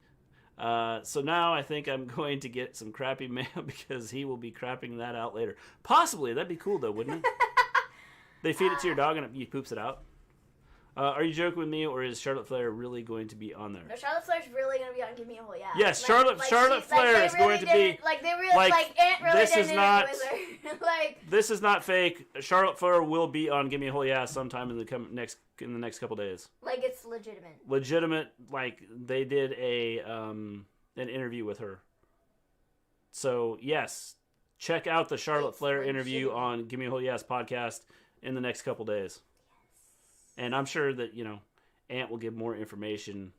So now I think I'm going to get some crappy mail because he will be crapping that out later. Possibly. That'd be cool, though, wouldn't it? They feed it to your dog and he poops it out. Are you joking with me, or is Charlotte Flair really going to be on there? No, Charlotte Flair's really going to be on Give Me a Hole, yeah. Yes, Charlotte Flair is going to be... Aunt really didn't with her. This is not fake. Charlotte Flair will be on Give Me a Whole Yeah sometime in the next couple days. Like, it's legitimate. Legitimate, like, they did an interview with her. So, yes, check out the Charlotte Flair interview on Give Me a Whole Yes podcast in the next couple days. And I'm sure that, Ant will give more information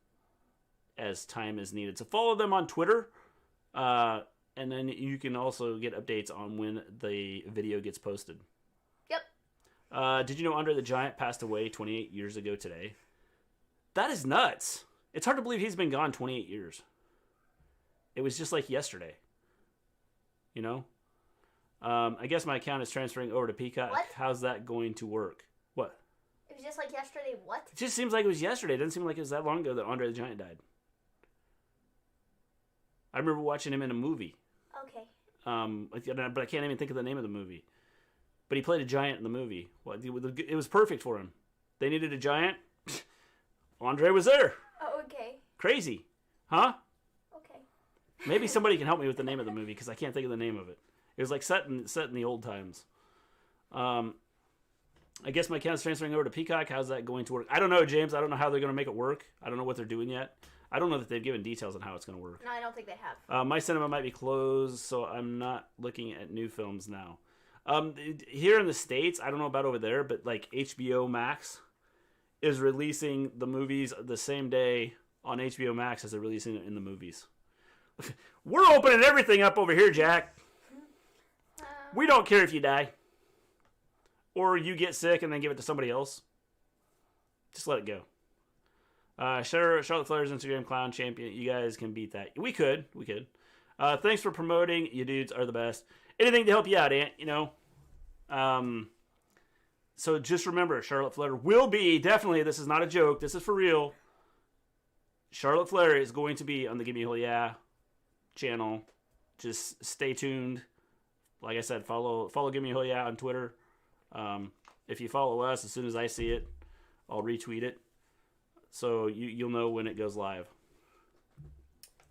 as time is needed. So follow them on Twitter. And then you can also get updates on when the video gets posted. Yep. Did you know Andre the Giant passed away 28 years ago today? That is nuts. It's hard to believe he's been gone 28 years. It was just like yesterday. I guess my account is transferring over to Peacock. What? How's that going to work? What? was just like yesterday. What? It just seems like it was yesterday. It doesn't seem like it was that long ago that Andre the Giant died. I remember watching him in a movie. Okay. But I can't even think of the name of the movie. But he played a giant in the movie. Well, it was perfect for him. They needed a giant. Andre was there. Oh, okay. Crazy. Huh? Okay. Maybe somebody can help me with the name of the movie because I can't think of the name of it. It was like set in the old times. I guess my account's transferring over to Peacock. How's that going to work? I don't know, James. I don't know how they're going to make it work. I don't know what they're doing yet. I don't know that they've given details on how it's going to work. No, I don't think they have. My cinema might be closed, so I'm not looking at new films now. Here in the States, I don't know about over there, but like HBO Max is releasing the movies the same day on HBO Max as they're releasing it in the movies. We're opening everything up over here, Jack. We don't care if you die. Or you get sick and then give it to somebody else. Just let it go. Charlotte Flair's Instagram clown champion. You guys can beat that. We could. Thanks for promoting. You dudes are the best. Anything to help you out, Ant, you know. So just remember, Charlotte Flair will be, definitely, this is not a joke, this is for real. Charlotte Flair is going to be on the Gimme Hell Yeah channel. Just stay tuned. Like I said, follow Gimme Hell Yeah on Twitter. If you follow us, as soon as I see it, I'll retweet it. So you'll know when it goes live.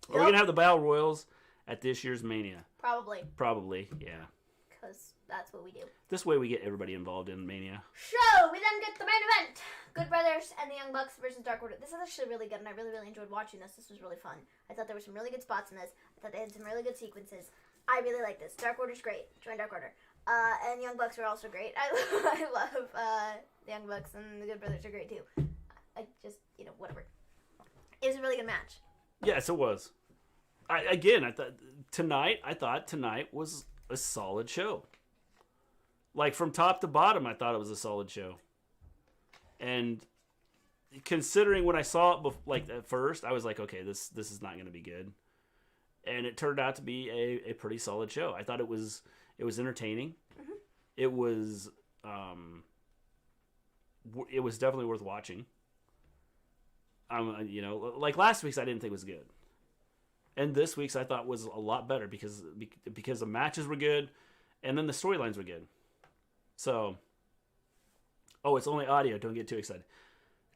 Yep. Are we going to have the Battle Royals at this year's Mania? Probably, yeah. Because that's what we do. This way we get everybody involved in Mania. So, we then get the main event. Good Brothers and the Young Bucks versus Dark Order. This is actually really good, and I really, really enjoyed watching this. This was really fun. I thought there were some really good spots in this. I thought they had some really good sequences. I really like this. Dark Order's great. Join Dark Order. And Young Bucks are also great. I love the Young Bucks, and the Good Brothers are great too. I just, whatever. It was a really good match. Yes, it was. I thought tonight was a solid show. Like, from top to bottom, I thought it was a solid show. And considering when I saw it, at first, I was like, okay, this is not going to be good. And it turned out to be a pretty solid show. I thought it was entertaining. Mm-hmm. It was definitely worth watching. Like last week's I didn't think was good. And this week's I thought was a lot better because the matches were good and then the storylines were good. So, it's only audio. Don't get too excited.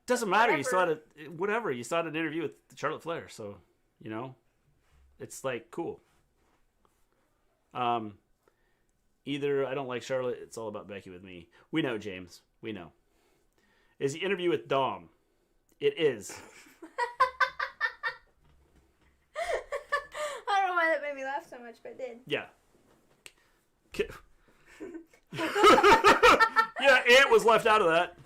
Doesn't matter. Whatever. You saw an interview with Charlotte Flair. So, it's like cool. Either I don't like Charlotte. It's all about Becky with me. We know, James. We know. Is the interview with Dom? It is. I don't know why that made me laugh so much, but it did. Yeah. Yeah, Ant was left out of that.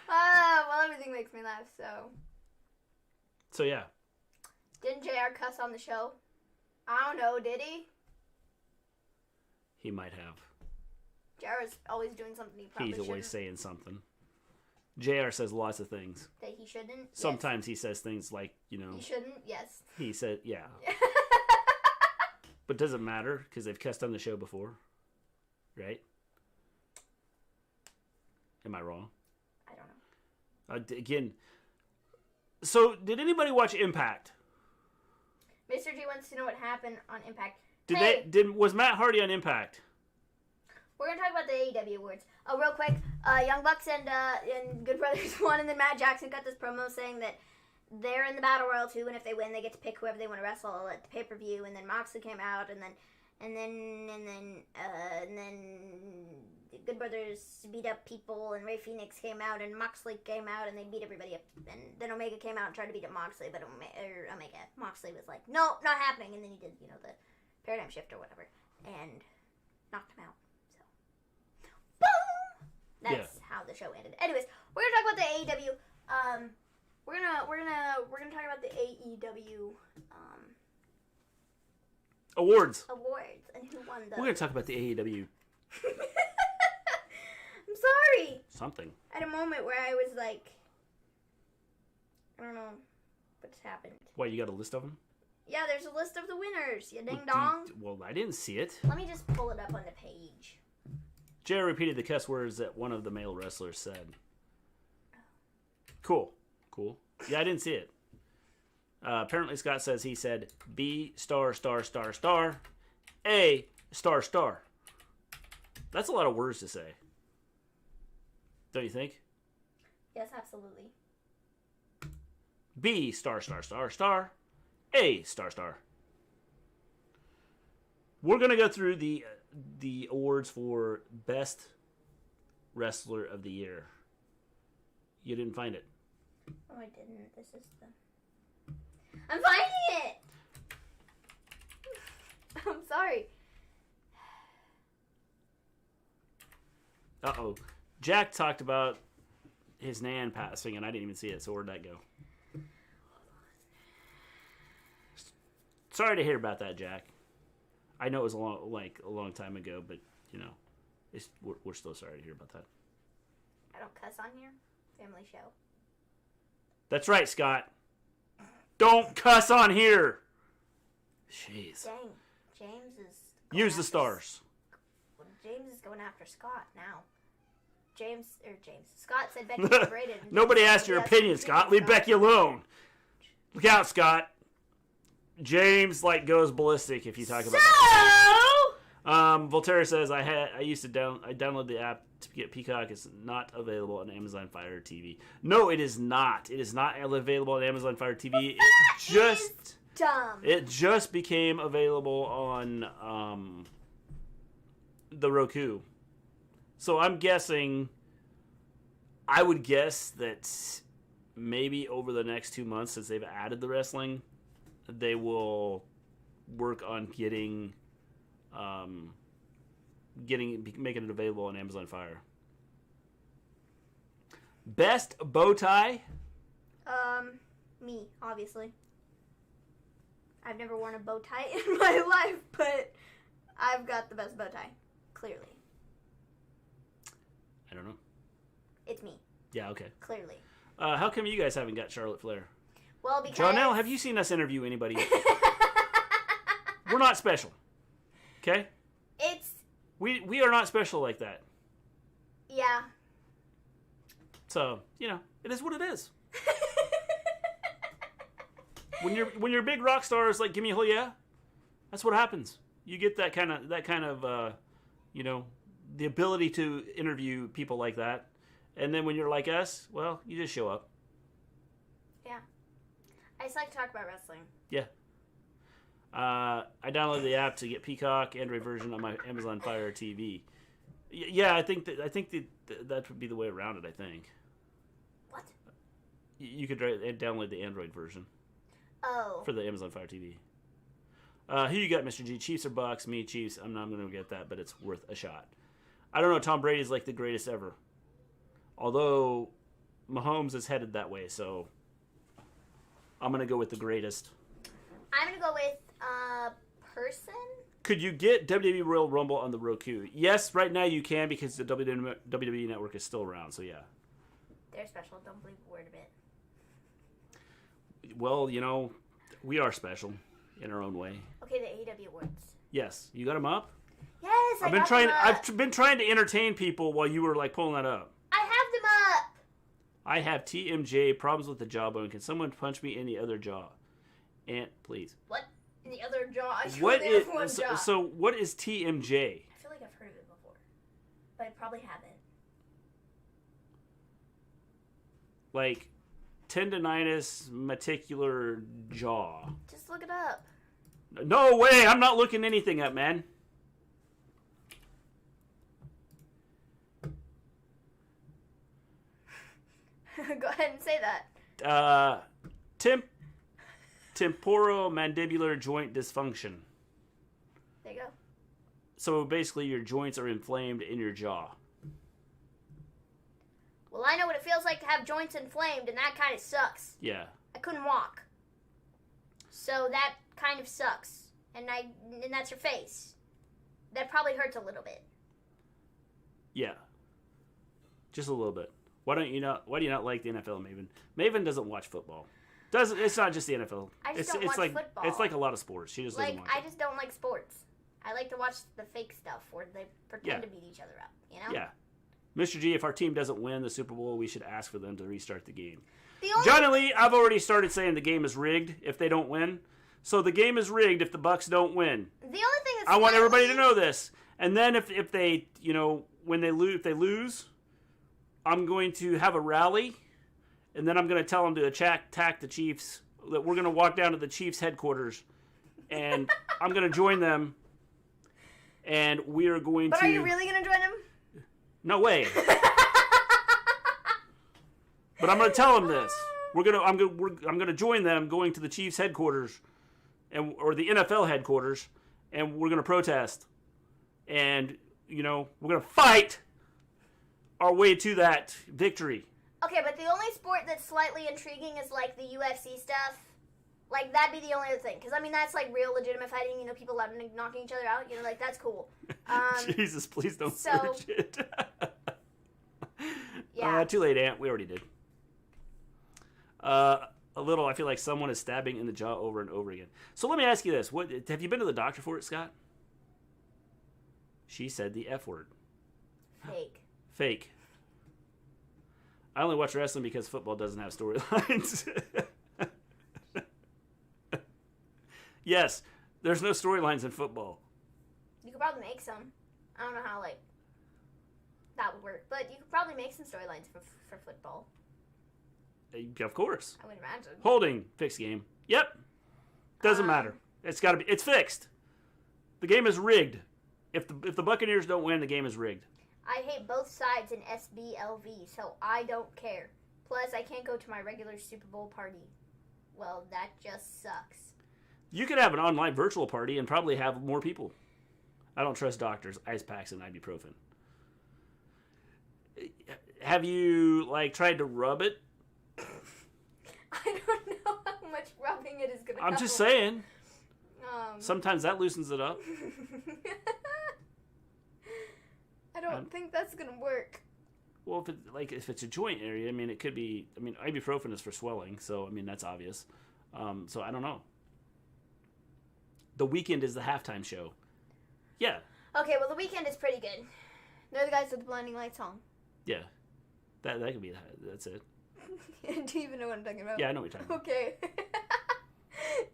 Well, everything makes me laugh, so. So, yeah. Didn't JR cuss on the show? I don't know, did he? He might have. JR is always doing something he probably shouldn't. He's always saying something. JR says lots of things. That he shouldn't? Sometimes he says things like, He shouldn't? Yes. He said, yeah. But does it matter? Because they've cussed on the show before. Right? Am I wrong? I don't know. Again, so did anybody watch Impact? Mr. G wants to know what happened on Impact. Was Matt Hardy on Impact? We're going to talk about the AEW awards. Real quick, Young Bucks and Good Brothers won, and then Matt Jackson got this promo saying that they're in the Battle Royal too, and if they win, they get to pick whoever they want to wrestle at the pay-per-view, and then Moxley came out, and then Good Brothers beat up people, and Ray Phoenix came out, and Moxley came out, and they beat everybody up, and then Omega came out and tried to beat up Moxley, but Moxley was like, no, not happening, and then he did, the paradigm shift or whatever, and knocked him out. Boom! That's how the show ended. Anyways, we're gonna talk about the AEW. We're gonna talk about the AEW awards and who won the. We're gonna talk about the AEW. I'm sorry. Something. I had a moment where I was like, I don't know what's happened. Why, you got a list of them? Yeah, there's a list of the winners. You ding dong. Well, I didn't see it. Let me just pull it up on the page. Jerry repeated the cuss words that one of the male wrestlers said. Cool. Yeah, I didn't see it. Apparently, Scott says he said B star star star star, A star star. That's a lot of words to say. Don't you think? Yes, absolutely. B star star star star, A star star. We're gonna go through the awards for best wrestler of the year. You didn't find it. Oh, I didn't. This is the... I'm finding it! I'm sorry. Uh-oh. Jack talked about his nan passing, and I didn't even see it, so where'd that go? Sorry to hear about that, Jack. I know it was a long time ago, but, we're still sorry to hear about that. I don't cuss on here. Family show. That's right, Scott. Don't cuss on here. Jeez. Dang. James is... Use the stars. James is going after Scott now. Scott said Becky overrated. Nobody asked your opinion, Scott. Leave Becky alone. Look out, Scott. James goes ballistic if you talk about that. Voltaire says I downloaded the app to get Peacock. It's not available on Amazon Fire TV. No, it is not. It is not available on Amazon Fire TV. Dumb. It just became available on the Roku. So I would guess that maybe over the next 2 months, since they've added the wrestling, they will work on making it available on Amazon Fire. Best bow tie? Me, obviously. I've never worn a bow tie in my life, but I've got the best bow tie. Clearly. I don't know. It's me. Yeah, okay. Clearly. How come you guys haven't got Charlotte Flair? Well, because... Jonelle, have you seen us interview anybody? We're not special. Okay? We are not special like that. Yeah. So, it is what it is. When you're big rock stars like Gimme a Hell Yeah, that's what happens. You get that kind of the ability to interview people like that. And then when you're like us, well, you just show up. Yeah. I just like to talk about wrestling. Yeah. I downloaded the app to get Peacock Android version on my Amazon Fire TV. Yeah, I think that would be the way around it. I think. What? You could download the Android version. Oh. For the Amazon Fire TV. Who you got, Mr. G? Chiefs or Bucks? Me, Chiefs. I'm not going to get that, but it's worth a shot. I don't know. Tom Brady's the greatest ever. Although Mahomes is headed that way, so I'm going to go with the greatest. I'm going to go with person. Could you get WWE Royal Rumble on the Roku? Yes, right now you can because the WWE Network is still around, so yeah. They're special. Don't believe a word of it. Well, we are special in our own way. Okay, the AEW awards. Yes. You got them up? Yes, I've been trying to entertain people while you were pulling that up. I have them up. I have TMJ, problems with the jawbone. Can someone punch me in the other jaw? Aunt, please. What? In the other jaw? What is so what is TMJ? I feel like I've heard of it before, but I probably haven't. Tendinitis macular jaw. Just look it up. No way! I'm not looking anything up, man. Go ahead and say that. Temporomandibular joint dysfunction. There you go. So basically your joints are inflamed in your jaw. Well, I know what it feels like to have joints inflamed, and that kind of sucks. Yeah. I couldn't walk. So that kind of sucks. And that's your face. That probably hurts a little bit. Yeah. Just a little bit. Why do you not like the NFL, Maven? Maven doesn't watch football. It's not just the NFL. I just don't watch football. It's like a lot of sports. She just doesn't watch I just don't like sports. I like to watch the fake stuff where they pretend to beat each other up, you know? Yeah. Mr. G, if our team doesn't win the Super Bowl, we should ask for them to restart the game. Generally, I've already started saying the game is rigged if they don't win. So the game is rigged if the Bucks don't win. The only thing that's I want everybody to know this. And then if they, when they lose, if they lose, I'm going to have a rally, and then I'm going to tell them to attack the Chiefs. That we're going to walk down to the Chiefs headquarters, and I'm going to join them, and we are going to. But are you really going to join them? No way. But I'm going to tell them this. I'm going to join them going to the Chiefs headquarters, or the NFL headquarters, and we're going to protest, and we're going to fight our way to that victory. Okay, but the only sport that's slightly intriguing is like the UFC stuff. Like that'd be the only other thing, because that's like real legitimate fighting. People knocking each other out. Like that's cool. Jesus, please don't search it. Yeah. Too late, Aunt. We already did. A little. I feel like someone is stabbing in the jaw over and over again. So let me ask you this: What have you been to the doctor for it, Scott? She said the F word. Fake. I only watch wrestling because football doesn't have storylines. Yes, there's no storylines in football. You could probably make some. I don't know how that would work, but you could probably make some storylines for football. Of course. I would imagine. Holding, fixed game. Yep. Doesn't matter. It's fixed. The game is rigged. If the Buccaneers don't win, the game is rigged. I hate both sides in SBLV, so I don't care. Plus, I can't go to my regular Super Bowl party. Well, that just sucks. You could have an online virtual party and probably have more people. I don't trust doctors, ice packs, and ibuprofen. Have you, tried to rub it? I don't know how much rubbing it is going to I'm just saying. Sometimes that loosens it up. I don't think that's going to work. Well, if it's a joint area, it could be. Ibuprofen is for swelling, so that's obvious. So I don't know. The Weeknd is the halftime show. Yeah. Okay, well, The Weeknd is pretty good. They're the guys with the Blinding Lights song. Yeah. That could be that's it. Do you even know what I'm talking about? Yeah, I know what you're talking about. Okay.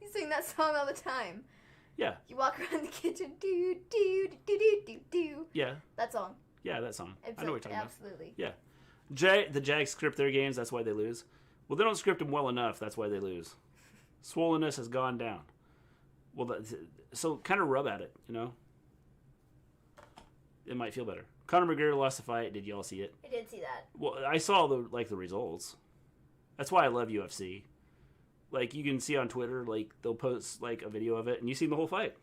You sing that song all the time. Yeah. You walk around the kitchen, do. Yeah. That song. Yeah, that song. I know what you're talking absolutely. about. Yeah. The Jags script their games, that's why they lose. Well, they don't script them well enough, that's why they lose. Swollenness has gone down. Well, so kind of rub at it, It might feel better. Conor McGregor lost the fight. Did y'all see it? I did see that. Well, I saw the results. That's why I love UFC. You can see on Twitter, they'll post a video of it, and you see the whole fight.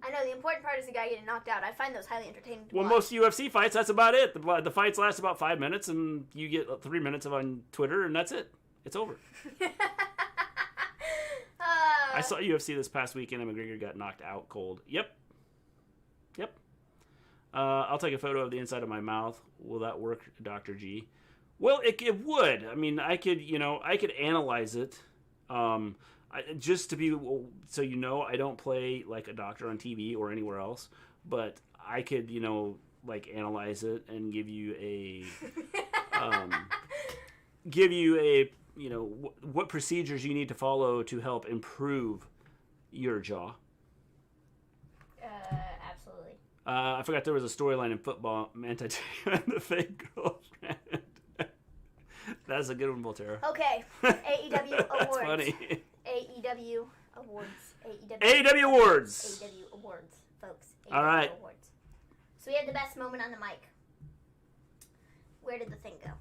I know, the important part is the guy getting knocked out. I find those highly entertaining to watch. Most UFC fights, that's about it. The fights last about 5 minutes, and you get 3 minutes on Twitter, and that's it. It's over. I saw UFC this past weekend, and McGregor got knocked out cold. Yep. I'll take a photo of the inside of my mouth. Will that work, Dr. G? Well, it would. I could analyze it. Just to be, so I don't play a doctor on TV or anywhere else, but I could, analyze it and give you a, what procedures you need to follow to help improve your jaw. Absolutely. I forgot there was a storyline in football. Manti and the fake girlfriend. That's a good one, Volterra. Okay. AEW That's awards. funny. AEW awards. AEW awards. AEW awards, folks. AEW All right. Awards. So we had the best moment on the mic. Where did the thing go?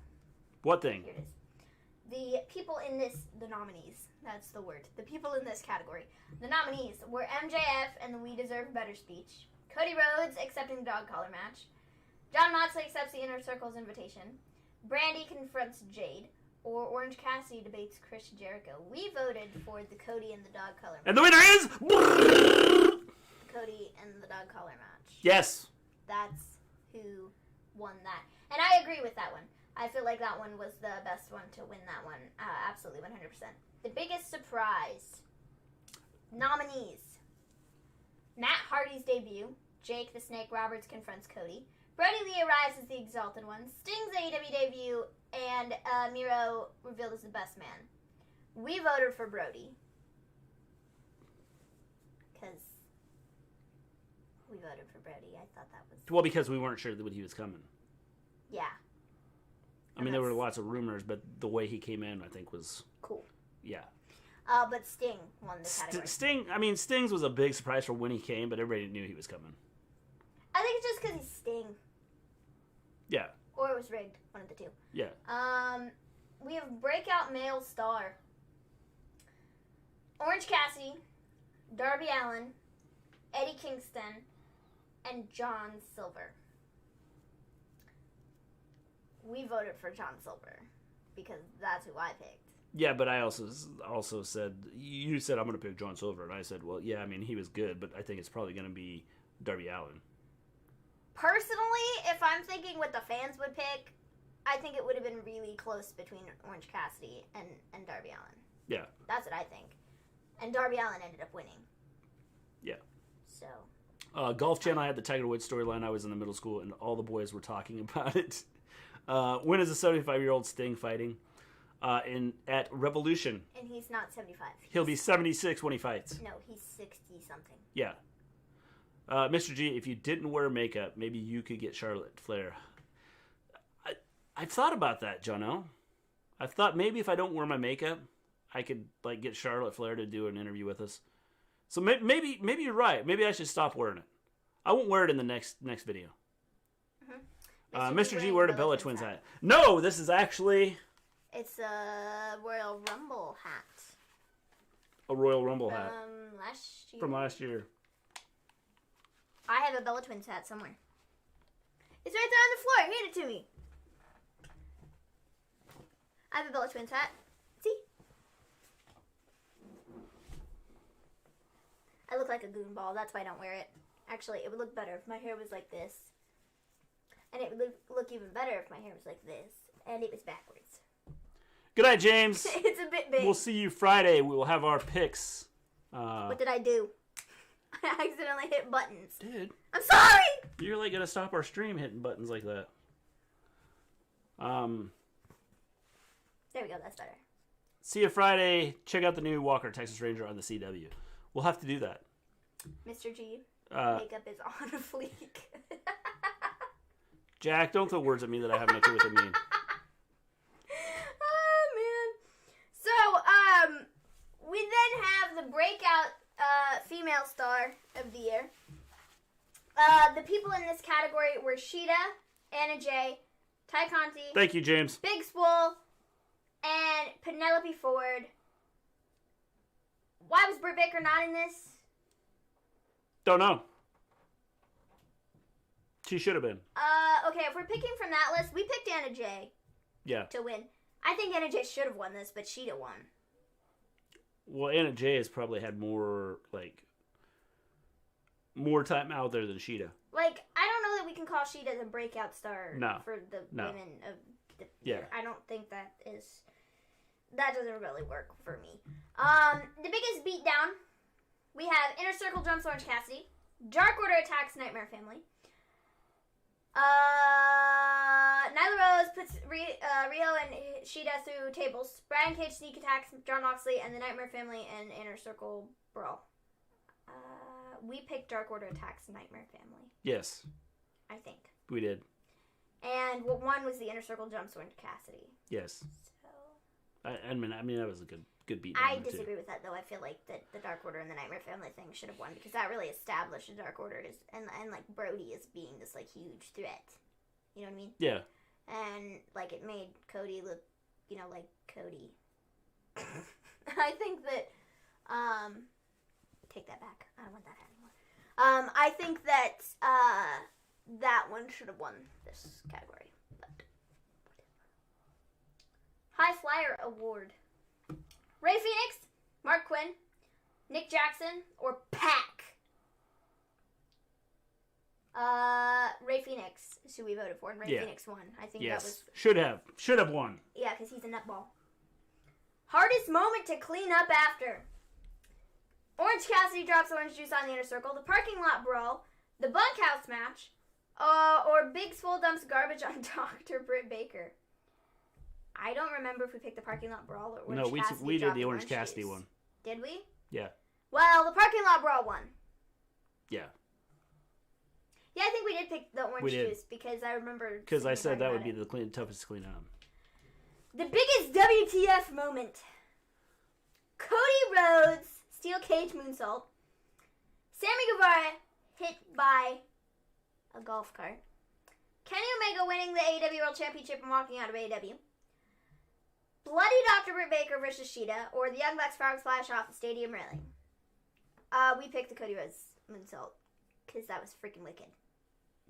What thing? Here it is. The nominees, that's the word. The people in this category. The nominees were MJF and the We Deserve Better speech. Cody Rhodes accepting the dog collar match. Jon Moxley accepts the Inner Circle's invitation. Brandy confronts Jade. Or Orange Cassidy debates Chris Jericho. We voted for the Cody and the dog collar match. And the winner is... Cody and the dog collar match. Yes. That's who won that. And I agree with that one. I feel like that one was the best one to win that one. Absolutely, 100%. The biggest surprise. Nominees. Matt Hardy's debut. Jake the Snake Roberts confronts Cody. Brody Lee arrives as the Exalted One. Sting's AEW debut, and Miro revealed as the Best Man. We voted for Brody. Because we voted for Brody. I thought that was... Well, because we weren't sure that he was coming. Yeah. I mean, there were lots of rumors, but the way he came in, I think, was... Cool. Yeah. But Sting won the category. Sting's was a big surprise for when he came, but everybody knew he was coming. I think it's just because he's Sting. Yeah. Or it was rigged. One of the two. Yeah. We have breakout male star. Orange Cassidy, Darby Allin, Eddie Kingston, and John Silver. We voted for John Silver because that's who I picked. Yeah, but I also said, you said I'm going to pick John Silver, and I said, well, yeah, I mean, he was good, but I think it's probably going to be Darby Allin. Personally, if I'm thinking what the fans would pick, I think it would have been really close between Orange Cassidy and Darby Allin. Yeah. That's what I think. And Darby Allin ended up winning. Yeah. So. Golf Channel had the Tiger Woods storyline. I was in the middle school, and all the boys were talking about it. When is a 75-year-old Sting fighting? At Revolution. And he's not 75. He'll be 76 when he fights. No, he's 60-something. Yeah. Mr. G, if you didn't wear makeup, maybe you could get Charlotte Flair. I've thought about that, Jono. I've thought maybe if I don't wear my makeup, I could get Charlotte Flair to do an interview with us. So maybe you're right. Maybe I should stop wearing it. I won't wear it in the next video. Mm-hmm. Mr. G weared a Bella Twins hat. No, this is actually... It's a Royal Rumble hat. A Royal Rumble hat. From last year. I have a Bella Twins hat somewhere. It's right there on the floor. Hand it to me. I have a Bella Twins hat. See? I look like a goonball. That's why I don't wear it. Actually, it would look better if my hair was like this. And it would look even better if my hair was like this. And it was backwards. Good night, James. It's a bit big. We'll see you Friday. We will have our picks. What did I do? I accidentally hit buttons. Dude. I'm sorry! You're going to stop our stream hitting buttons like that. There we go. That's better. See you Friday. Check out the new Walker Texas Ranger on the CW. We'll have to do that. Mr. G, makeup is on a fleek. Jack, don't throw words at me that I have no clue what they mean. Oh, man. So, we then have the breakout female star of the year. The people in this category were Sheeta, Anna Jay, Ty Conti. Thank you, James. Big Swole, and Penelope Ford. Why was Britt Baker not in this? Don't know. She should have been. Okay, if we're picking from that list, we picked Anna Jay. Yeah. To win. I think Anna Jay should have won this, but Sheeta won. Well, Anna Jay has probably had more time out there than Sheeta. I don't know that we can call Sheeta the breakout star for the women of the year. I don't think that doesn't really work for me. The biggest beatdown, we have Inner Circle jumps Orange Cassidy. Dark Order attacks Nightmare Family. Nyla Rose puts Rio and Sheeta through tables. Brian Cage sneak attacks John Moxley and the Nightmare Family and Inner Circle brawl. We picked Dark Order attacks Nightmare Family. Yes. I think. We did. And one was the Inner Circle jumps Orange Cassidy. Yes. So. I mean that was a good beat. I disagree with that though. I feel like that the Dark Order and the Nightmare Family thing should have won because that really established the Dark Order and Brody as being this huge threat. You know what I mean? Yeah. And it made Cody look, like Cody. I think that take that back. I don't want that anymore. I think that that one should have won this category. But High Flyer Award. Ray Phoenix, Mark Quinn, Nick Jackson, or Pac? Ray Phoenix is who we voted for, and Ray Phoenix won. I think that was... Should have won. Yeah, because he's a nutball. Hardest moment to clean up after. Orange Cassidy drops orange juice on the inner circle, the parking lot brawl, the bunkhouse match, or Big Swole dumps garbage on Dr. Britt Baker. I don't remember if we picked the parking lot brawl or Orange Cassidy. No, we did the Orange Cassidy one. Did we? Yeah. Well, the parking lot brawl won. Yeah. Yeah, I think we did pick the orange juice because I remember. Because I said that would be the toughest to clean up. The biggest WTF moment. Cody Rhodes steel cage moonsault. Sammy Guevara hit by a golf cart. Kenny Omega winning the AEW World Championship and walking out of AEW. Bloody Dr. Britt Baker versus Shida, or the Young Bucks frog splash off the stadium railing. We picked the Cody Rhodes moonsault because that was freaking wicked.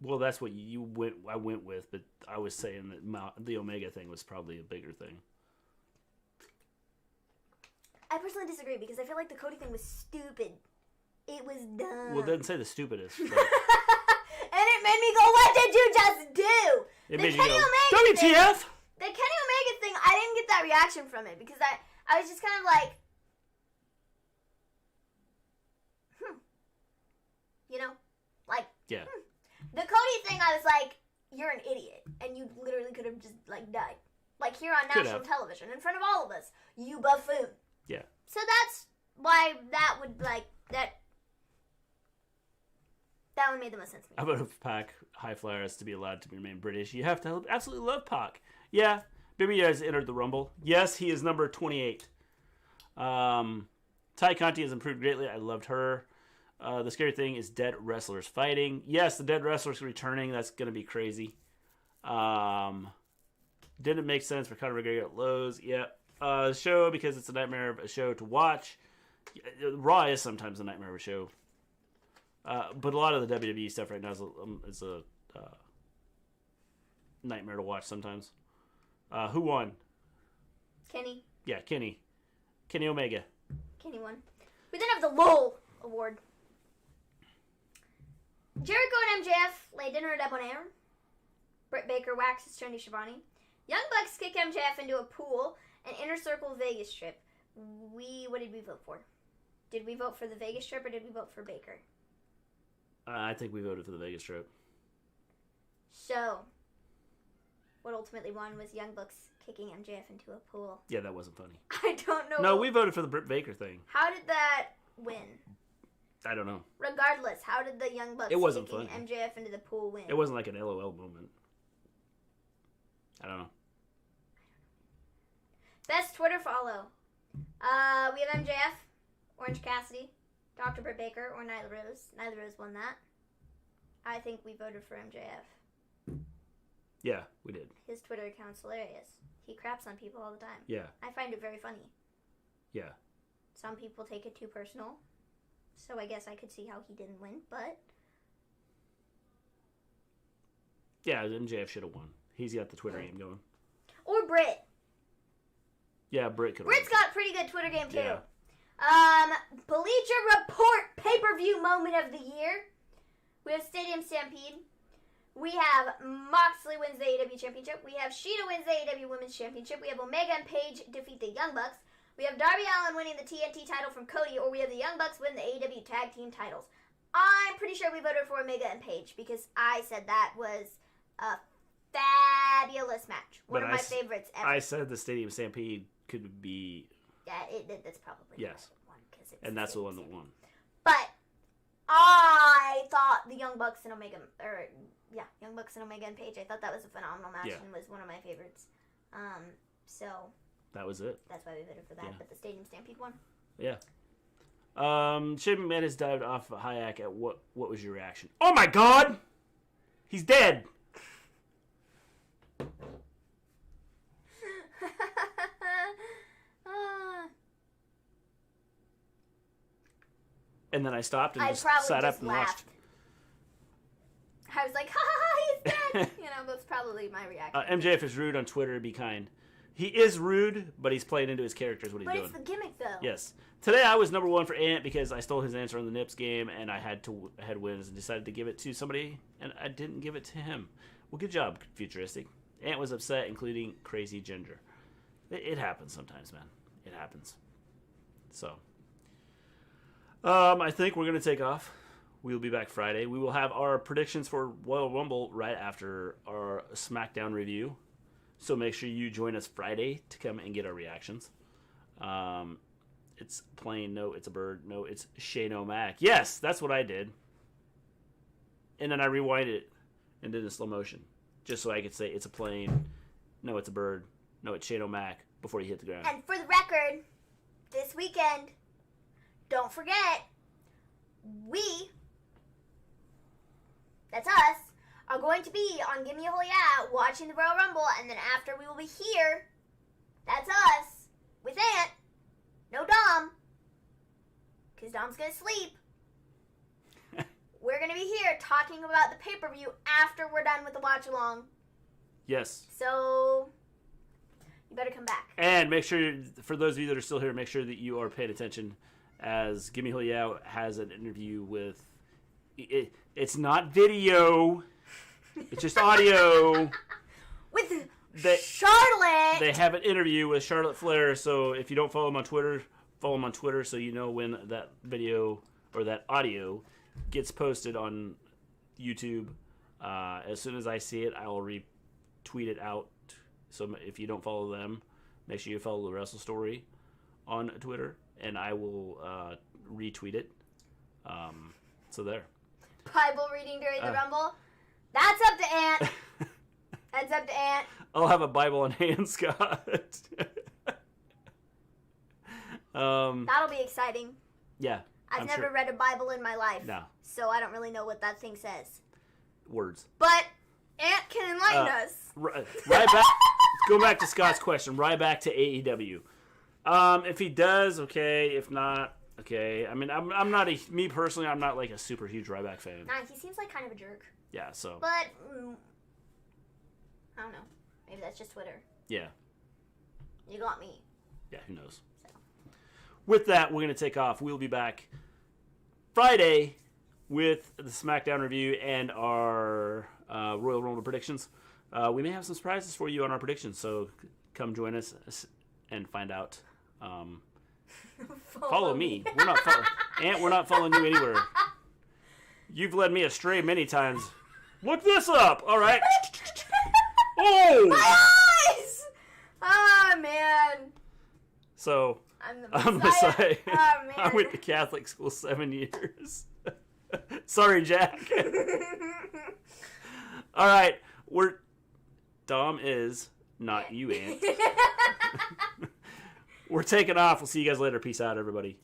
Well, that's what I went with, but I was saying that the Omega thing was probably a bigger thing. I personally disagree because I feel like the Cody thing was stupid. It was dumb. Well, it doesn't say the stupidest. And it made me go, what did you just do? It made you go, WTF? The Kenny Omega thing, I didn't get that reaction from it because I was just kind of like, you know, like, yeah. The Cody thing, I was like, you're an idiot, and you literally could have just like died, like here on national television in front of all of us, you buffoon. Yeah. So that's why that would like that. That one made the most sense to me. I voted for Pac High Flyers to be allowed to remain British. You have to absolutely love Pac. Yeah, Baby has entered the Rumble. Yes, he is number 28. Ty Conti has improved greatly. I loved her. The scary thing is dead wrestlers fighting. Yes, the dead wrestlers returning. That's going to be crazy. Didn't make sense for Conor McGregor at Lowe's. Yep. Show because it's a nightmare of a show to watch. Raw is sometimes a nightmare of a show. But a lot of the WWE stuff right now is a nightmare to watch sometimes. Who won? Kenny. Yeah, Kenny. Kenny Omega. Kenny won. We then have the LOL award. Jericho and MJF lay dinner at Debonair. Britt Baker waxes Tony Schiavone. Young Bucks kick MJF into a pool. An Inner Circle Vegas trip. What did we vote for? Did we vote for the Vegas trip or did we vote for Baker? I think we voted for the Vegas trip. So, what ultimately won was Young Bucks kicking MJF into a pool. Yeah, that wasn't funny. I don't know. No, we voted for the Britt Baker thing. How did that win? I don't know. Regardless, how did the Young Bucks kicking funny. MJF into the pool win? It wasn't like an LOL moment. I don't know. Best Twitter follow. We have MJF, Orange Cassidy, Dr. Britt Baker, or Nyla Rose. Nyla Rose won that. I think we voted for MJF. Yeah, we did. His Twitter account's hilarious. He craps on people all the time. Yeah. I find it very funny. Yeah. Some people take it too personal. So I guess I could see how he didn't win, but... Yeah, MJF should have won. He's got the Twitter game going. Or Britt. Yeah, Britt could have Britt's got a pretty good Twitter game, too. Yeah. Bleacher Report pay-per-view moment of the year. We have Stadium Stampede. We have Moxley wins the AEW Championship. We have Shida wins the AEW Women's Championship. We have Omega and Paige defeat the Young Bucks. We have Darby Allin winning the TNT title from Cody, or we have the Young Bucks win the AEW Tag Team titles. I'm pretty sure we voted for Omega and Paige because I said that was a fabulous match. One of my favorites ever. I said the Stadium Stampede could be... Yeah, that's probably the one. And that's the one that won. But I thought the Young Bucks and Omega... Young Bucks and Omega and Paige. I thought that was a phenomenal match and was one of my favorites. So... That was it. That's why we voted for that, but the Stadium Stampede won. Yeah. Shane McMahon has dived off of Hayek. At what was your reaction? Oh my God! He's dead! And then I stopped and just sat up and watched. I was like, ha ha ha, he's dead! That's probably my reaction. MJF is rude on Twitter. Be kind. He is rude, but he's playing into his character is what he's doing. But it's the gimmick, though. Yes. Today I was number one for Ant because I stole his answer on the Nips game, and I had wins and decided to give it to somebody, and I didn't give it to him. Well, good job, Futuristic. Ant was upset, including Crazy Ginger. It happens sometimes, man. It happens. So. I think we're going to take off. We'll be back Friday. We will have our predictions for Royal Rumble right after our SmackDown review. So make sure you join us Friday to come and get our reactions. It's plane. No, it's a bird. No, it's Shane O'Mac. Yes, that's what I did. And then I rewinded it and did it in slow motion. Just so I could say it's a plane. No, it's a bird. No, it's Shane O'Mac before he hit the ground. And for the record, this weekend, don't forget, that's us, are going to be on Gimme a Holy Yeah watching the Royal Rumble, and then after we will be here, that's us, with Ant, no Dom, because Dom's going to sleep. We're going to be here talking about the pay-per-view after we're done with the watch-along. Yes. So, you better come back. And make sure, for those of you that are still here, make sure that you are paying attention as Gimme Holy Yeah has an interview with... It's not video. It's just audio. With Charlotte. They have an interview with Charlotte Flair, so if you don't follow them on Twitter, follow them on Twitter so you know when that video or that audio gets posted on YouTube. As soon as I see it, I will retweet it out. So if you don't follow them, make sure you follow the Wrestle Story on Twitter, and I will retweet it. So there. Bible reading during the Rumble. That's up to Ant. That's up to Ant. I'll have a Bible in hand, Scott. That'll be exciting. Yeah. I've never read a Bible in my life. No. So I don't really know what that thing says. Words. But Ant can enlighten us. Right back. Go back to Scott's question. Right back to AEW. If he does, okay. If not, okay. I mean, I'm not me personally, I'm not like a super huge Ryback fan. Nah, he seems like kind of a jerk. Yeah, so. But, I don't know. Maybe that's just Twitter. Yeah. You got me. Yeah, who knows. So. With that, we're going to take off. We'll be back Friday with the SmackDown review and our Royal Rumble predictions. We may have some surprises for you on our predictions, so come join us and find out. Follow me. We're not following you anywhere. You've led me astray many times. Look this up. All right. Oh! My eyes! Oh, man. So, I'm the Messiah. Oh, man. I went to Catholic school 7 years. Sorry, Jack. All right. Dom is, not you, Ant. We're taking off. We'll see you guys later. Peace out, everybody.